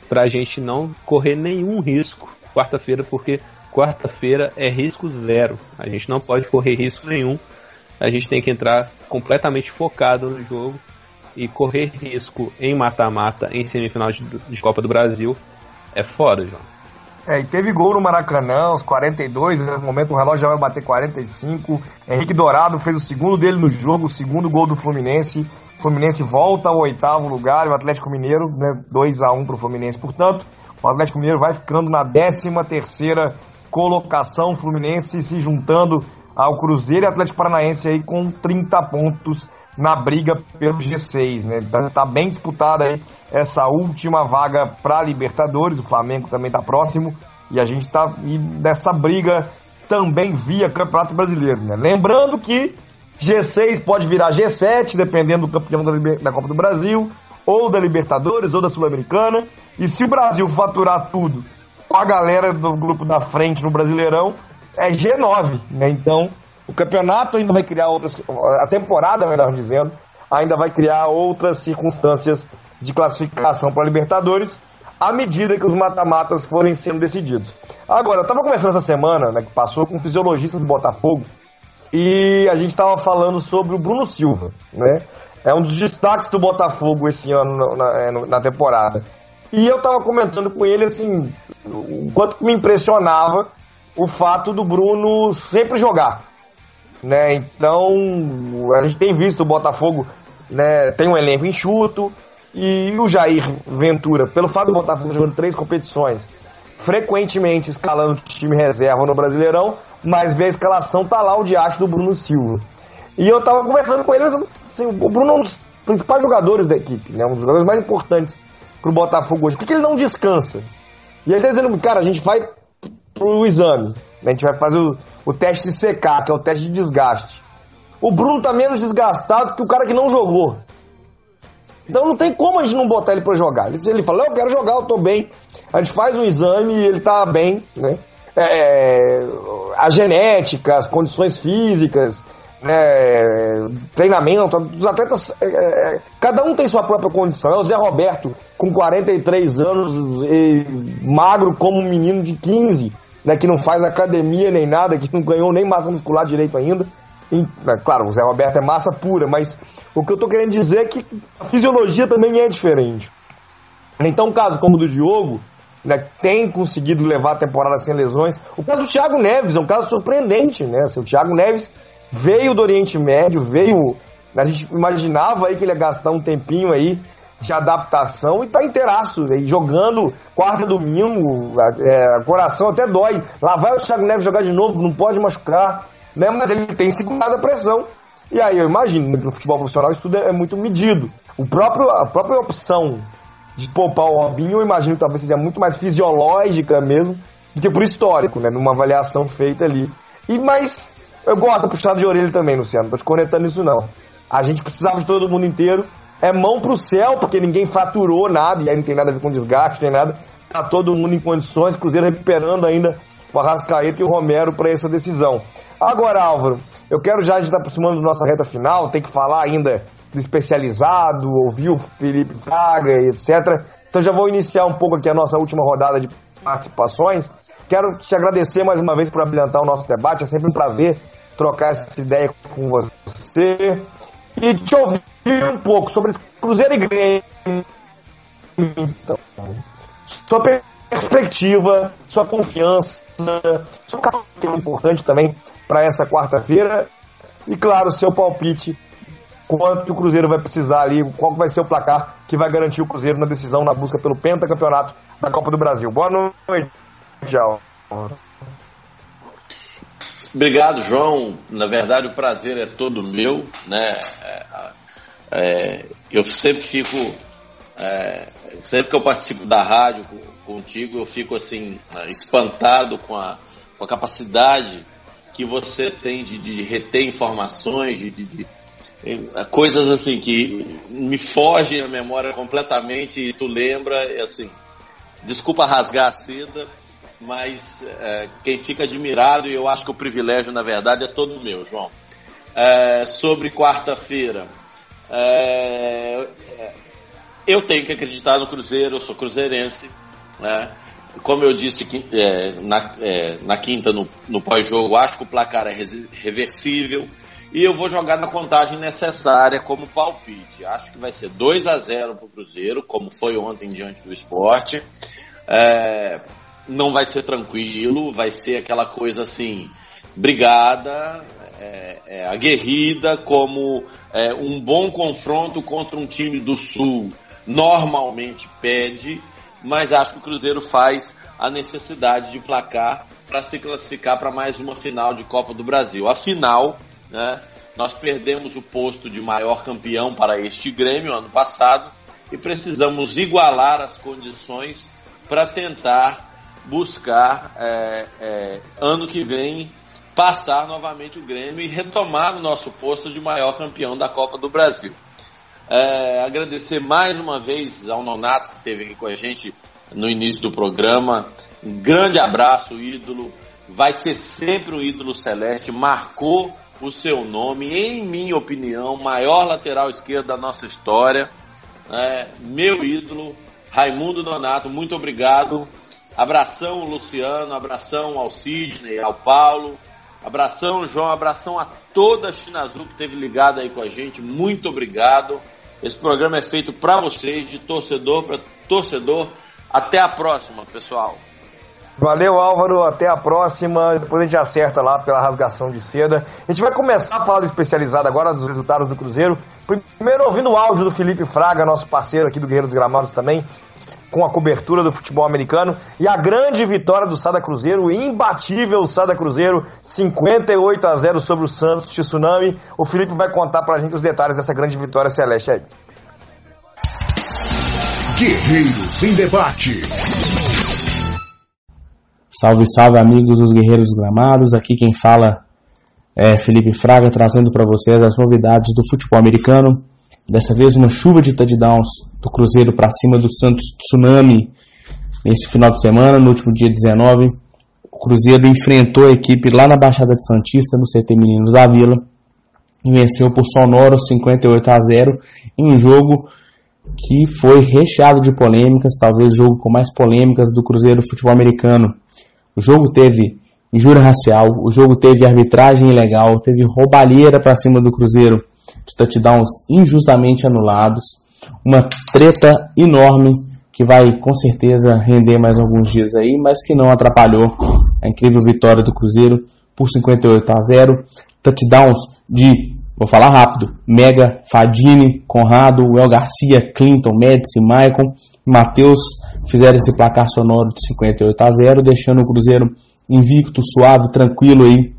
para a gente não correr nenhum risco quarta-feira, porque quarta-feira é risco zero. A gente não pode correr risco nenhum. A gente tem que entrar completamente focado no jogo, e correr risco em mata-mata, em semifinal de Copa do Brasil, é fora, João. E teve gol no Maracanã, aos 42, no momento o relógio já vai bater 45. Henrique Dourado fez o segundo dele no jogo, o segundo gol do Fluminense. O Fluminense volta ao 8º lugar, o Atlético Mineiro, 2-1 para o Fluminense, portanto, o Atlético Mineiro vai ficando na 13ª colocação, o Fluminense se juntando ao Cruzeiro e Atlético Paranaense aí com 30 pontos na briga pelo G6, né? Então tá bem disputada aí essa última vaga para Libertadores, o Flamengo também tá próximo e a gente tá nessa briga também via Campeonato Brasileiro, né? Lembrando que G6 pode virar G7, dependendo do campeão da Copa do Brasil, ou da Libertadores, ou da Sul-Americana, e se o Brasil faturar tudo com a galera do grupo da frente no Brasileirão, é G9, né? Então, o campeonato ainda vai criar a temporada, melhor dizendo, ainda vai criar outras circunstâncias de classificação para a Libertadores, à medida que os mata-matas forem sendo decididos. Agora, eu estava conversando essa semana, né, que passou com um fisiologista do Botafogo, e a gente estava falando sobre o Bruno Silva, né? É um dos destaques do Botafogo esse ano na temporada. E eu estava comentando com ele, assim, o quanto que me impressionava o fato do Bruno sempre jogar, né? Então, a gente tem visto o Botafogo, né, tem um elenco enxuto, e o Jair Ventura, pelo fato do Botafogo jogando 3 competições, frequentemente escalando o time reserva no Brasileirão, mas vê a escalação, tá lá o diacho do Bruno Silva. E eu tava conversando com ele, assim, o Bruno é um dos principais jogadores da equipe, né, um dos jogadores mais importantes pro Botafogo hoje. Por que ele não descansa? E ele tá dizendo, cara, a gente vai pro exame, a gente vai fazer o teste de secar, que é o teste de desgaste. O Bruno tá menos desgastado que o cara que não jogou. Então não tem como a gente não botar ele pra jogar. Ele fala, eu quero jogar, eu tô bem. A gente faz um exame e ele tá bem, né? A genética, as condições físicas, treinamento, os atletas, cada um tem sua própria condição. É o Zé Roberto, com 43 anos, magro como um menino de 15, né, que não faz academia nem nada, que não ganhou nem massa muscular direito ainda. Claro, o Zé Roberto é massa pura, mas o que eu tô querendo dizer é que a fisiologia também é diferente. Então, um caso como o do Diogo, né, tem conseguido levar a temporada sem lesões. O caso do Thiago Neves é um caso surpreendente, né? Assim, o Thiago Neves veio do Oriente Médio, a gente imaginava aí que ele ia gastar um tempinho aí de adaptação e tá inteiraço, aí, jogando quarta domingo, coração até dói. Lá vai o Thiago Neves jogar de novo, não pode machucar, né? Mas ele tem segurado a pressão. E aí eu imagino que no futebol profissional isso tudo é muito medido. A própria opção de poupar o Robinho, eu imagino que talvez seja muito mais fisiológica mesmo do que por histórico, né? Numa avaliação feita ali. Mas eu gosto da puxada de orelha também, Luciano, tô te conectando nisso não. A gente precisava de todo mundo inteiro. É mão pro céu, porque ninguém faturou nada, e aí não tem nada a ver com desgaste, nem nada. Tá todo mundo em condições, Cruzeiro recuperando ainda o Arrascaeta e o Romero para essa decisão. Agora, Álvaro, eu quero já, a gente tá aproximando da nossa reta final, tem que falar ainda do especializado, ouvir o Felipe Fraga e etc. Então já vou iniciar um pouco aqui a nossa última rodada de participações. Quero te agradecer mais uma vez por abrilhantar o nosso debate, é sempre um prazer trocar essa ideia com você e te ouvir um pouco sobre Cruzeiro e Grêmio, então, sua perspectiva, sua confiança, sua capacidade que é importante também para essa quarta-feira e, claro, seu palpite, quanto que o Cruzeiro vai precisar ali, qual vai ser o placar que vai garantir o Cruzeiro na decisão, na busca pelo pentacampeonato da Copa do Brasil. Boa noite, tchau. Obrigado, João. Na verdade, o prazer é todo meu, né? Eu sempre fico, sempre que eu participo da rádio contigo, eu fico assim espantado com a capacidade que você tem de reter informações, de coisas assim que me fogem a memória completamente e tu lembra, assim, desculpa rasgar a seda, mas quem fica admirado, e eu acho que o privilégio, na verdade, é todo meu, João. Sobre quarta-feira, eu tenho que acreditar no Cruzeiro, eu sou cruzeirense, né? Como eu disse na quinta, no pós-jogo, acho que o placar é reversível e eu vou jogar na contagem necessária como palpite. Acho que vai ser 2-0 para o Cruzeiro, como foi ontem diante do Sport. Não vai ser tranquilo, vai ser aquela coisa assim, brigada, aguerrida, como um bom confronto contra um time do Sul normalmente pede, mas acho que o Cruzeiro faz a necessidade de placar para se classificar para mais uma final de Copa do Brasil. Afinal, né, nós perdemos o posto de maior campeão para este Grêmio ano passado e precisamos igualar as condições para tentar buscar ano que vem passar novamente o Grêmio e retomar o nosso posto de maior campeão da Copa do Brasil. Agradecer mais uma vez ao Nonato que esteve aqui com a gente no início do programa. Um grande abraço, ídolo. Vai ser sempre um ídolo celeste. Marcou o seu nome, em minha opinião, maior lateral esquerdo da nossa história. Meu ídolo, Raimundo Nonato, muito obrigado. Abração, Luciano, abração ao Sidney, ao Paulo, abração, João, abração a toda a China Azul que esteve ligada aí com a gente, muito obrigado. Esse programa é feito para vocês, de torcedor para torcedor. Até a próxima, pessoal. Valeu, Álvaro, até a próxima. Depois a gente acerta lá pela rasgação de seda. A gente vai começar a falar do especializado agora, dos resultados do Cruzeiro. Primeiro ouvindo o áudio do Felipe Fraga, nosso parceiro aqui do Guerreiro dos Gramados também, com a cobertura do futebol americano, e a grande vitória do Sada Cruzeiro, o imbatível Sada Cruzeiro, 58-0 sobre o Santos Tsunami. O Felipe vai contar pra gente os detalhes dessa grande vitória celeste aí. Guerreiros em Debate. Salve, salve, amigos dos Guerreiros dos Gramados. Aqui quem fala é Felipe Fraga, trazendo para vocês as novidades do futebol americano. Dessa vez uma chuva de touchdowns do Cruzeiro para cima do Santos Tsunami nesse final de semana, no último dia 19. O Cruzeiro enfrentou a equipe lá na Baixada de Santista, no CT Meninos da Vila, e venceu por sonoro 58-0 em um jogo que foi recheado de polêmicas, talvez o jogo com mais polêmicas do Cruzeiro do futebol americano. O jogo teve injúria racial, o jogo teve arbitragem ilegal, teve roubalheira para cima do Cruzeiro, de touchdowns injustamente anulados, uma treta enorme que vai com certeza render mais alguns dias aí, mas que não atrapalhou a incrível vitória do Cruzeiro por 58-0, touchdowns de, vou falar rápido, Mega, Fadini, Conrado, El Garcia, Clinton, Médici, Maicon e Matheus fizeram esse placar sonoro de 58-0, deixando o Cruzeiro invicto, suave, tranquilo aí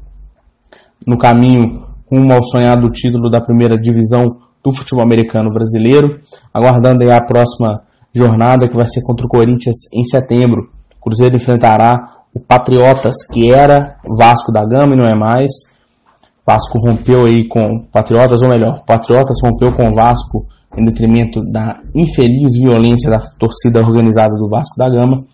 no caminho rumo ao sonhado título da primeira divisão do futebol americano brasileiro, aguardando aí a próxima jornada que vai ser contra o Corinthians em setembro. O Cruzeiro enfrentará o Patriotas, que era Vasco da Gama e não é mais. O Vasco rompeu aí com o Patriotas, ou melhor, o Patriotas rompeu com o Vasco em detrimento da infeliz violência da torcida organizada do Vasco da Gama,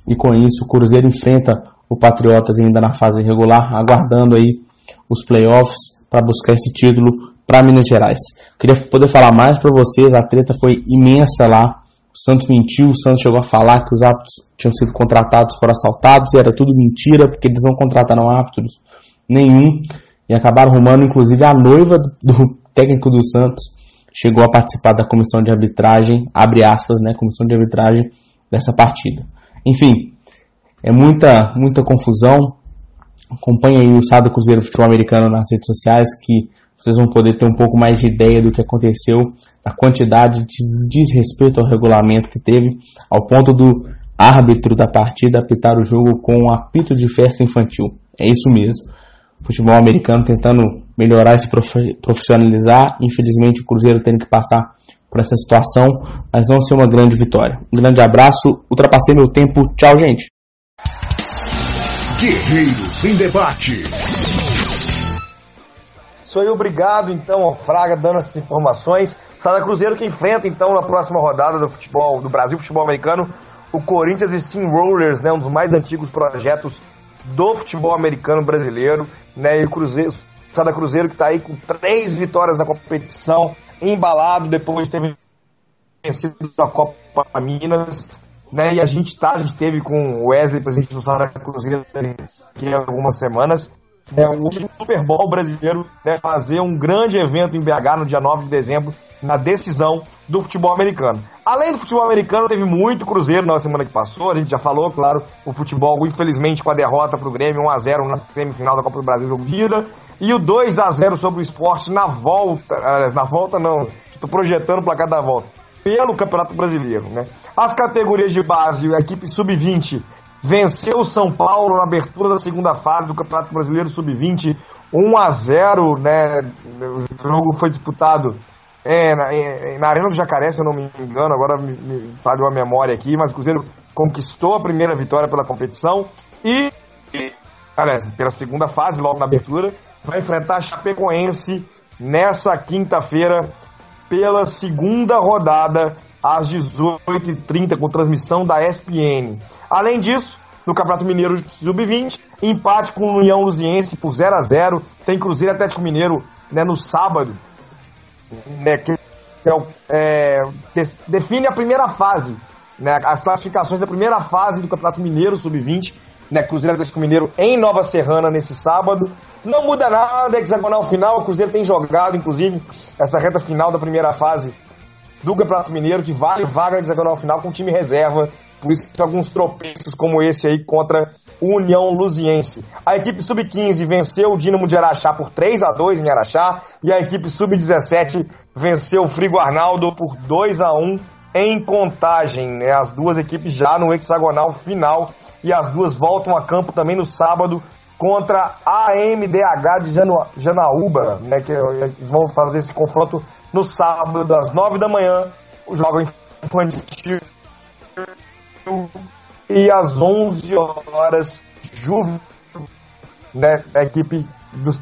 e com isso o Cruzeiro enfrenta o Patriotas ainda na fase regular, aguardando aí os playoffs para buscar esse título para Minas Gerais. Queria poder falar mais para vocês, a treta foi imensa lá, o Santos mentiu, o Santos chegou a falar que os árbitros tinham sido contratados, foram assaltados, e era tudo mentira, porque eles não contrataram árbitros nenhum, e acabaram arrumando, inclusive a noiva do técnico do Santos chegou a participar da comissão de arbitragem, abre aspas, né, comissão de arbitragem dessa partida. Enfim, é muita confusão. Acompanhe aí o Sada Cruzeiro Futebol Americano nas redes sociais, que vocês vão poder ter um pouco mais de ideia do que aconteceu, da quantidade de desrespeito ao regulamento que teve, ao ponto do árbitro da partida apitar o jogo com um apito de festa infantil. É isso mesmo. futebol americano tentando melhorar e se profissionalizar. Infelizmente o Cruzeiro tendo que passar por essa situação, mas não ser uma grande vitória. Um grande abraço, ultrapassei meu tempo, tchau gente. Guerreiros em Debate. Isso aí, obrigado então ao Fraga dando essas informações. Sada Cruzeiro que enfrenta então na próxima rodada do futebol do Brasil Futebol Americano o Corinthians Steamrollers, né, um dos mais antigos projetos do futebol americano brasileiro, né, e o Cruzeiro, Sada Cruzeiro que está aí com 3 vitórias na competição, embalado depois de ter vencido a Copa Minas, né, e a gente teve com o Wesley, presidente do Sada Cruzeiro, aqui há algumas semanas, né, o último Super Bowl brasileiro, né, fazer um grande evento em BH no dia 9 de dezembro, na decisão do futebol americano. Além do futebol americano, teve muito Cruzeiro na semana que passou, a gente já falou, claro, o futebol, infelizmente, com a derrota para o Grêmio, 1-0 na semifinal da Copa do Brasil, jogo de ida, e o 2-0 sobre o Sport na volta não, estou projetando o placar da volta, pelo Campeonato Brasileiro, né? As categorias de base, a equipe Sub-20 venceu o São Paulo na abertura da segunda fase do Campeonato Brasileiro Sub-20, 1-0, né? O jogo foi disputado na Arena do Jacaré, se eu não me engano, agora me falhou a memória aqui, mas o Cruzeiro conquistou a primeira vitória pela competição e pela segunda fase, logo na abertura, vai enfrentar a Chapecoense nessa quinta-feira pela segunda rodada às 18h30 com transmissão da ESPN. Além disso, no Campeonato Mineiro Sub-20, empate com o União Luziense por 0-0, tem Cruzeiro e Atlético Mineiro, né, no sábado, né, que define a primeira fase, né, as classificações da primeira fase do Campeonato Mineiro Sub-20, né, Cruzeiro e Atlético Mineiro em Nova Serrana nesse sábado. Não muda nada, hexagonal final, o Cruzeiro tem jogado, inclusive, essa reta final da primeira fase do Campeonato Mineiro, que vale vaga na hexagonal final com time reserva, por isso alguns tropeços como esse aí contra o União Luziense. A equipe Sub-15 venceu o Dínamo de Araxá por 3-2 em Araxá, e a equipe Sub-17 venceu o Frigo Arnaldo por 2-1 em Contagem, né? As duas equipes já no hexagonal final, e as duas voltam a campo também no sábado contra a AMDH de Janaúba, né, que eles vão fazer esse confronto no sábado às 9 da manhã, o jogo infantil, e às 11 horas, né, a equipe,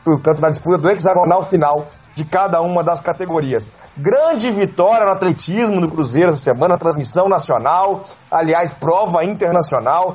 portanto, na disputa do hexagonal final de cada uma das categorias. Grande vitória no atletismo do Cruzeiro essa semana, transmissão nacional, aliás, prova internacional.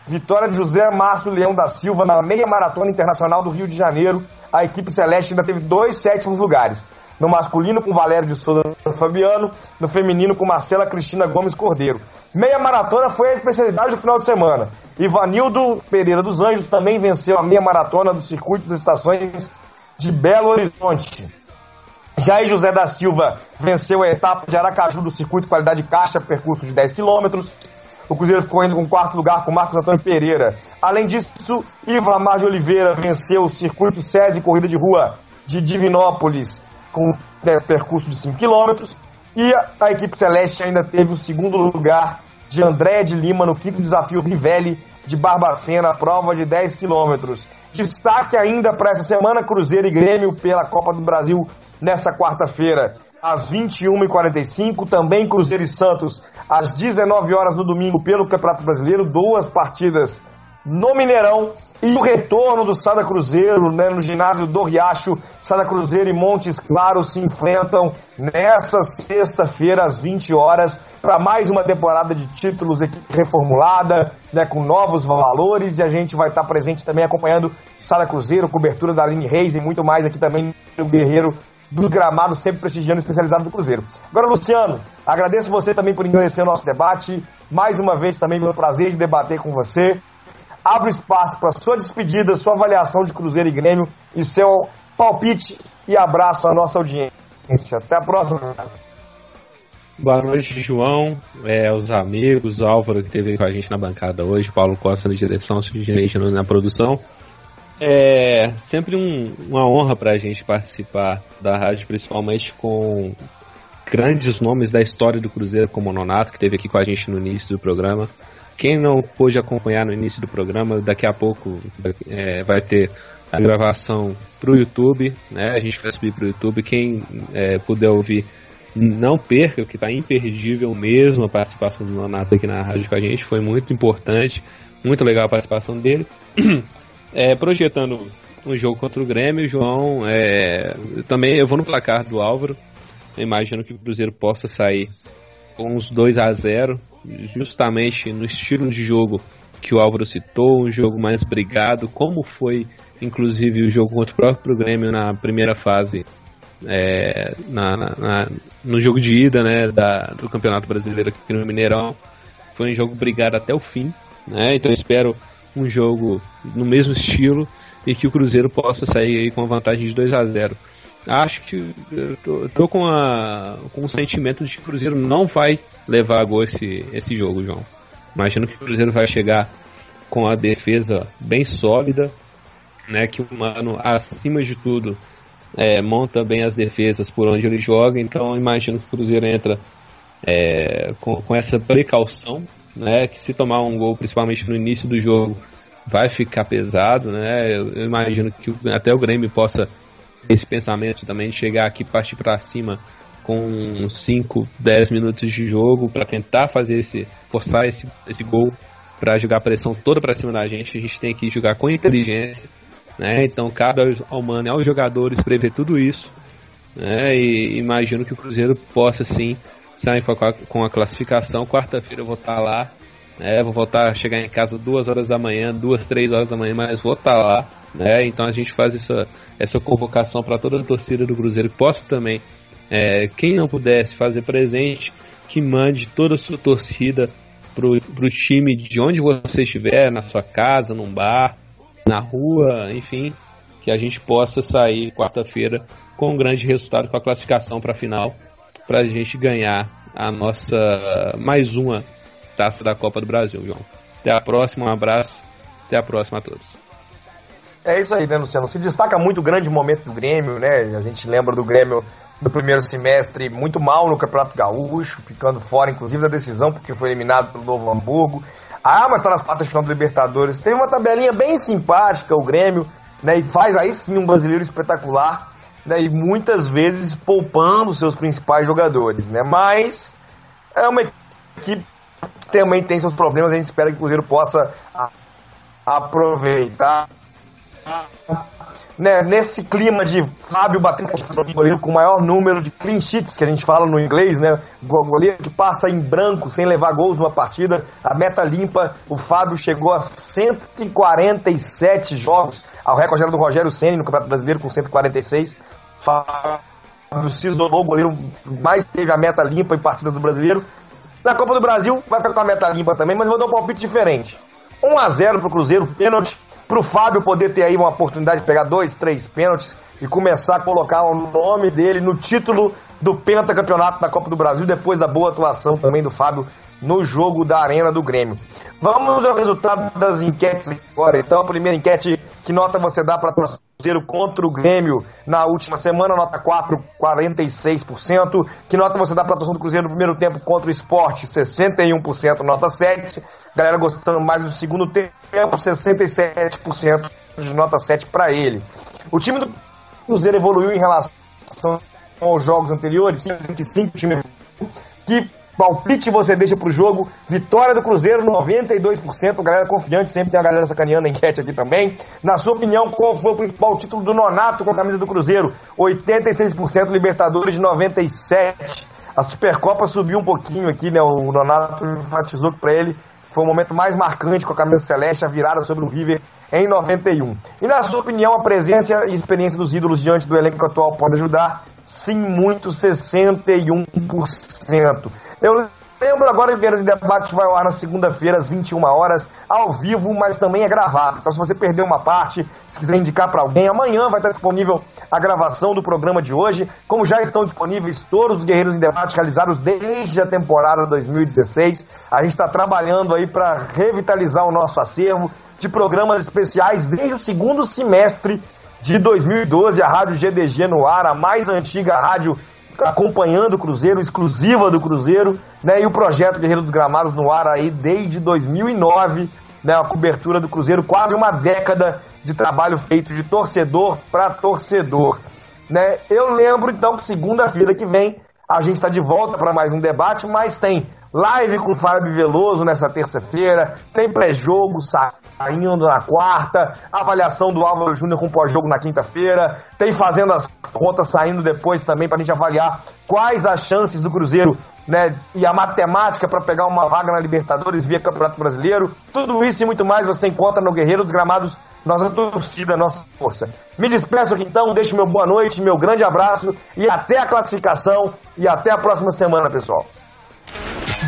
Vitória de José Márcio Leão da Silva na meia maratona internacional do Rio de Janeiro. A equipe celeste ainda teve 2 sétimos lugares. No masculino com Valério de Souza Fabiano, no feminino com Marcela Cristina Gomes Cordeiro. Meia maratona foi a especialidade do final de semana. Ivanildo Pereira dos Anjos também venceu a meia maratona do Circuito das Estações de Belo Horizonte. Jair José da Silva venceu a etapa de Aracaju do Circuito Qualidade Caixa, percurso de 10 km. O Cruzeiro ficou ainda com o 4º lugar com Marcos Antônio Pereira. Além disso, Ivamar de Oliveira venceu o Circuito SESI Corrida de Rua de Divinópolis com percurso de 5 km. E a equipe celeste ainda teve o 2º lugar de Andréia de Lima no 5º desafio Rivelli de Barbacena, prova de 10 km. Destaque ainda para essa semana, Cruzeiro e Grêmio pela Copa do Brasil nessa quarta-feira, às 21h45, também Cruzeiro e Santos, às 19 horas no domingo, pelo Campeonato Brasileiro, 2 partidas no Mineirão, e o retorno do Sada Cruzeiro, né, no ginásio do Riacho. Sada Cruzeiro e Montes Claros se enfrentam nessa sexta-feira, às 20 horas, para mais uma temporada de títulos, equipe reformulada, né, com novos valores, e a gente vai estar presente também acompanhando Sada Cruzeiro, cobertura da Aline Reis e muito mais aqui também no Guerreiro dos Gramados, sempre prestigiando o especializado do Cruzeiro. Agora, Luciano, agradeço você também por engrandecer o nosso debate, mais uma vez também meu prazer de debater com você. Abro espaço para sua despedida, sua avaliação de Cruzeiro e Grêmio e seu palpite, e abraço à nossa audiência. Até a próxima. Boa noite, João, aos amigos, Álvaro que esteve com a gente na bancada hoje, Paulo Costa na direção, Sidney na produção. É sempre uma honra para a gente participar da rádio, principalmente com grandes nomes da história do Cruzeiro, como o Nonato, que esteve aqui com a gente no início do programa. Quem não pôde acompanhar no início do programa, daqui a pouco vai ter a gravação pro YouTube, né? A gente vai subir pro YouTube. Quem puder ouvir, não perca, que tá imperdível mesmo a participação do Nonato aqui na rádio com a gente. Foi muito importante, muito legal a participação dele. Projetando um jogo contra o Grêmio, João, também eu vou no placar do Álvaro. Eu imagino que o Cruzeiro possa sair com uns 2-0, justamente no estilo de jogo que o Álvaro citou, um jogo mais brigado, como foi inclusive o jogo contra o próprio Grêmio na primeira fase, no jogo de ida, né, do Campeonato Brasileiro aqui no Mineirão. Foi um jogo brigado até o fim, né? Então eu espero um jogo no mesmo estilo e que o Cruzeiro possa sair aí com a vantagem de 2-0. Acho que eu tô com o sentimento de que o Cruzeiro não vai levar a gol esse jogo, João. Imagino que o Cruzeiro vai chegar com a defesa bem sólida, né, que o Mano, acima de tudo, monta bem as defesas por onde ele joga. Então imagino que o Cruzeiro entra com essa precaução, né, que se tomar um gol, principalmente no início do jogo, vai ficar pesado, né? Eu imagino que até o Grêmio possa ter esse pensamento também de chegar aqui, partir para cima com 5, 10 minutos de jogo para tentar forçar esse gol, para jogar a pressão toda para cima da gente. A gente tem que jogar com inteligência, né? Então cabe ao Mano e aos jogadores prever tudo isso, né? E imagino que o Cruzeiro possa sim sair com a classificação. Quarta-feira eu vou estar lá, vou voltar a chegar em casa 2 horas da manhã, 2, 3 horas da manhã, mas vou estar lá, né? Então a gente faz essa convocação para toda a torcida do Cruzeiro, que possa também, quem não pudesse fazer presente, que mande toda a sua torcida pro time de onde você estiver, na sua casa, num bar, na rua, enfim, que a gente possa sair quarta-feira com um grande resultado, com a classificação para a final, para a gente ganhar a nossa mais uma taça da Copa do Brasil, João. Até a próxima, um abraço, até a próxima a todos. É isso aí, né, Luciano? Se destaca muito o grande momento do Grêmio, né? A gente lembra do Grêmio do primeiro semestre muito mal no Campeonato Gaúcho, ficando fora, inclusive, da decisão, porque foi eliminado pelo Novo Hamburgo. Mas está nas quartas de final do Libertadores. Teve uma tabelinha bem simpática, o Grêmio, né? E faz aí sim um brasileiro espetacular, né? E muitas vezes poupando seus principais jogadores, né? Mas é uma equipe que também tem seus problemas. A gente espera que o Cruzeiro possa aproveitar, né, nesse clima de Fábio batendo o goleiro com o maior número de clean sheets, que a gente fala no inglês, né? O goleiro que passa em branco sem levar gols numa partida, a meta limpa. O Fábio chegou a 147 jogos, ao recorde do Rogério Ceni no Campeonato Brasileiro com 146. Fábio se isolou, o goleiro mais teve a meta limpa em partidas do Brasileiro. Na Copa do Brasil vai ficar com a meta limpa também, mas vou dar um palpite diferente. 1-0 pro Cruzeiro, pênalti, pro Fábio poder ter aí uma oportunidade de pegar 2, 3 pênaltis e começar a colocar o nome dele no título do pentacampeonato da Copa do Brasil, depois da boa atuação também do Fábio no jogo da Arena do Grêmio. Vamos ao resultado das enquetes agora. Então, a primeira enquete: que nota você dá para o Cruzeiro contra o Grêmio na última semana? Nota 4, 46%. Que nota você dá para a atuação do Cruzeiro no primeiro tempo contra o Sport? 61%, nota 7%. Galera gostando mais do segundo tempo, 67% de nota 7 para ele. O time do Cruzeiro evoluiu em relação aos jogos anteriores? 5 time. Que palpite você deixa pro jogo? Vitória do Cruzeiro, 92%. Galera confiante, sempre tem a galera sacaneando a enquete aqui também. Na sua opinião, qual foi o principal título do Nonato com a camisa do Cruzeiro? 86%, Libertadores de 97%. A Supercopa subiu um pouquinho aqui, né? O Nonato enfatizou que pra ele foi o momento mais marcante com a camisa celeste, a virada sobre o River em 91. E na sua opinião, a presença e experiência dos ídolos diante do elenco atual pode ajudar? Sim, muito, 61%. Eu lembro agora que o Guerreiros em Debate vai ao ar na segunda-feira, às 21 horas, ao vivo, mas também é gravado. Então, se você perdeu uma parte, se quiser indicar para alguém, amanhã vai estar disponível a gravação do programa de hoje, como já estão disponíveis todos os Guerreiros em Debate realizados desde a temporada 2016. A gente está trabalhando aí para revitalizar o nosso acervo de programas especiais desde o segundo semestre de 2012, a Rádio GDG no ar, a mais antiga rádio acompanhando o Cruzeiro, exclusiva do Cruzeiro, né? E o projeto Guerreiro dos Gramados no ar aí desde 2009, né? A cobertura do Cruzeiro, quase uma década de trabalho feito de torcedor para torcedor, né? Eu lembro então que segunda-feira que vem a gente está de volta para mais um debate, mas tem live com o Fábio Veloso nessa terça-feira, tem pré-jogo saindo na quarta, avaliação do Álvaro Júnior com pós-jogo na quinta-feira, tem Fazendo as Contas saindo depois também para a gente avaliar quais as chances do Cruzeiro, né, e a matemática para pegar uma vaga na Libertadores via Campeonato Brasileiro. Tudo isso e muito mais você encontra no Guerreiro dos Gramados, nossa torcida, nossa força. Me despeço aqui então, deixo meu boa noite, meu grande abraço e até a classificação e até a próxima semana, pessoal.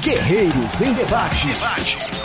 Guerreiros em Debate.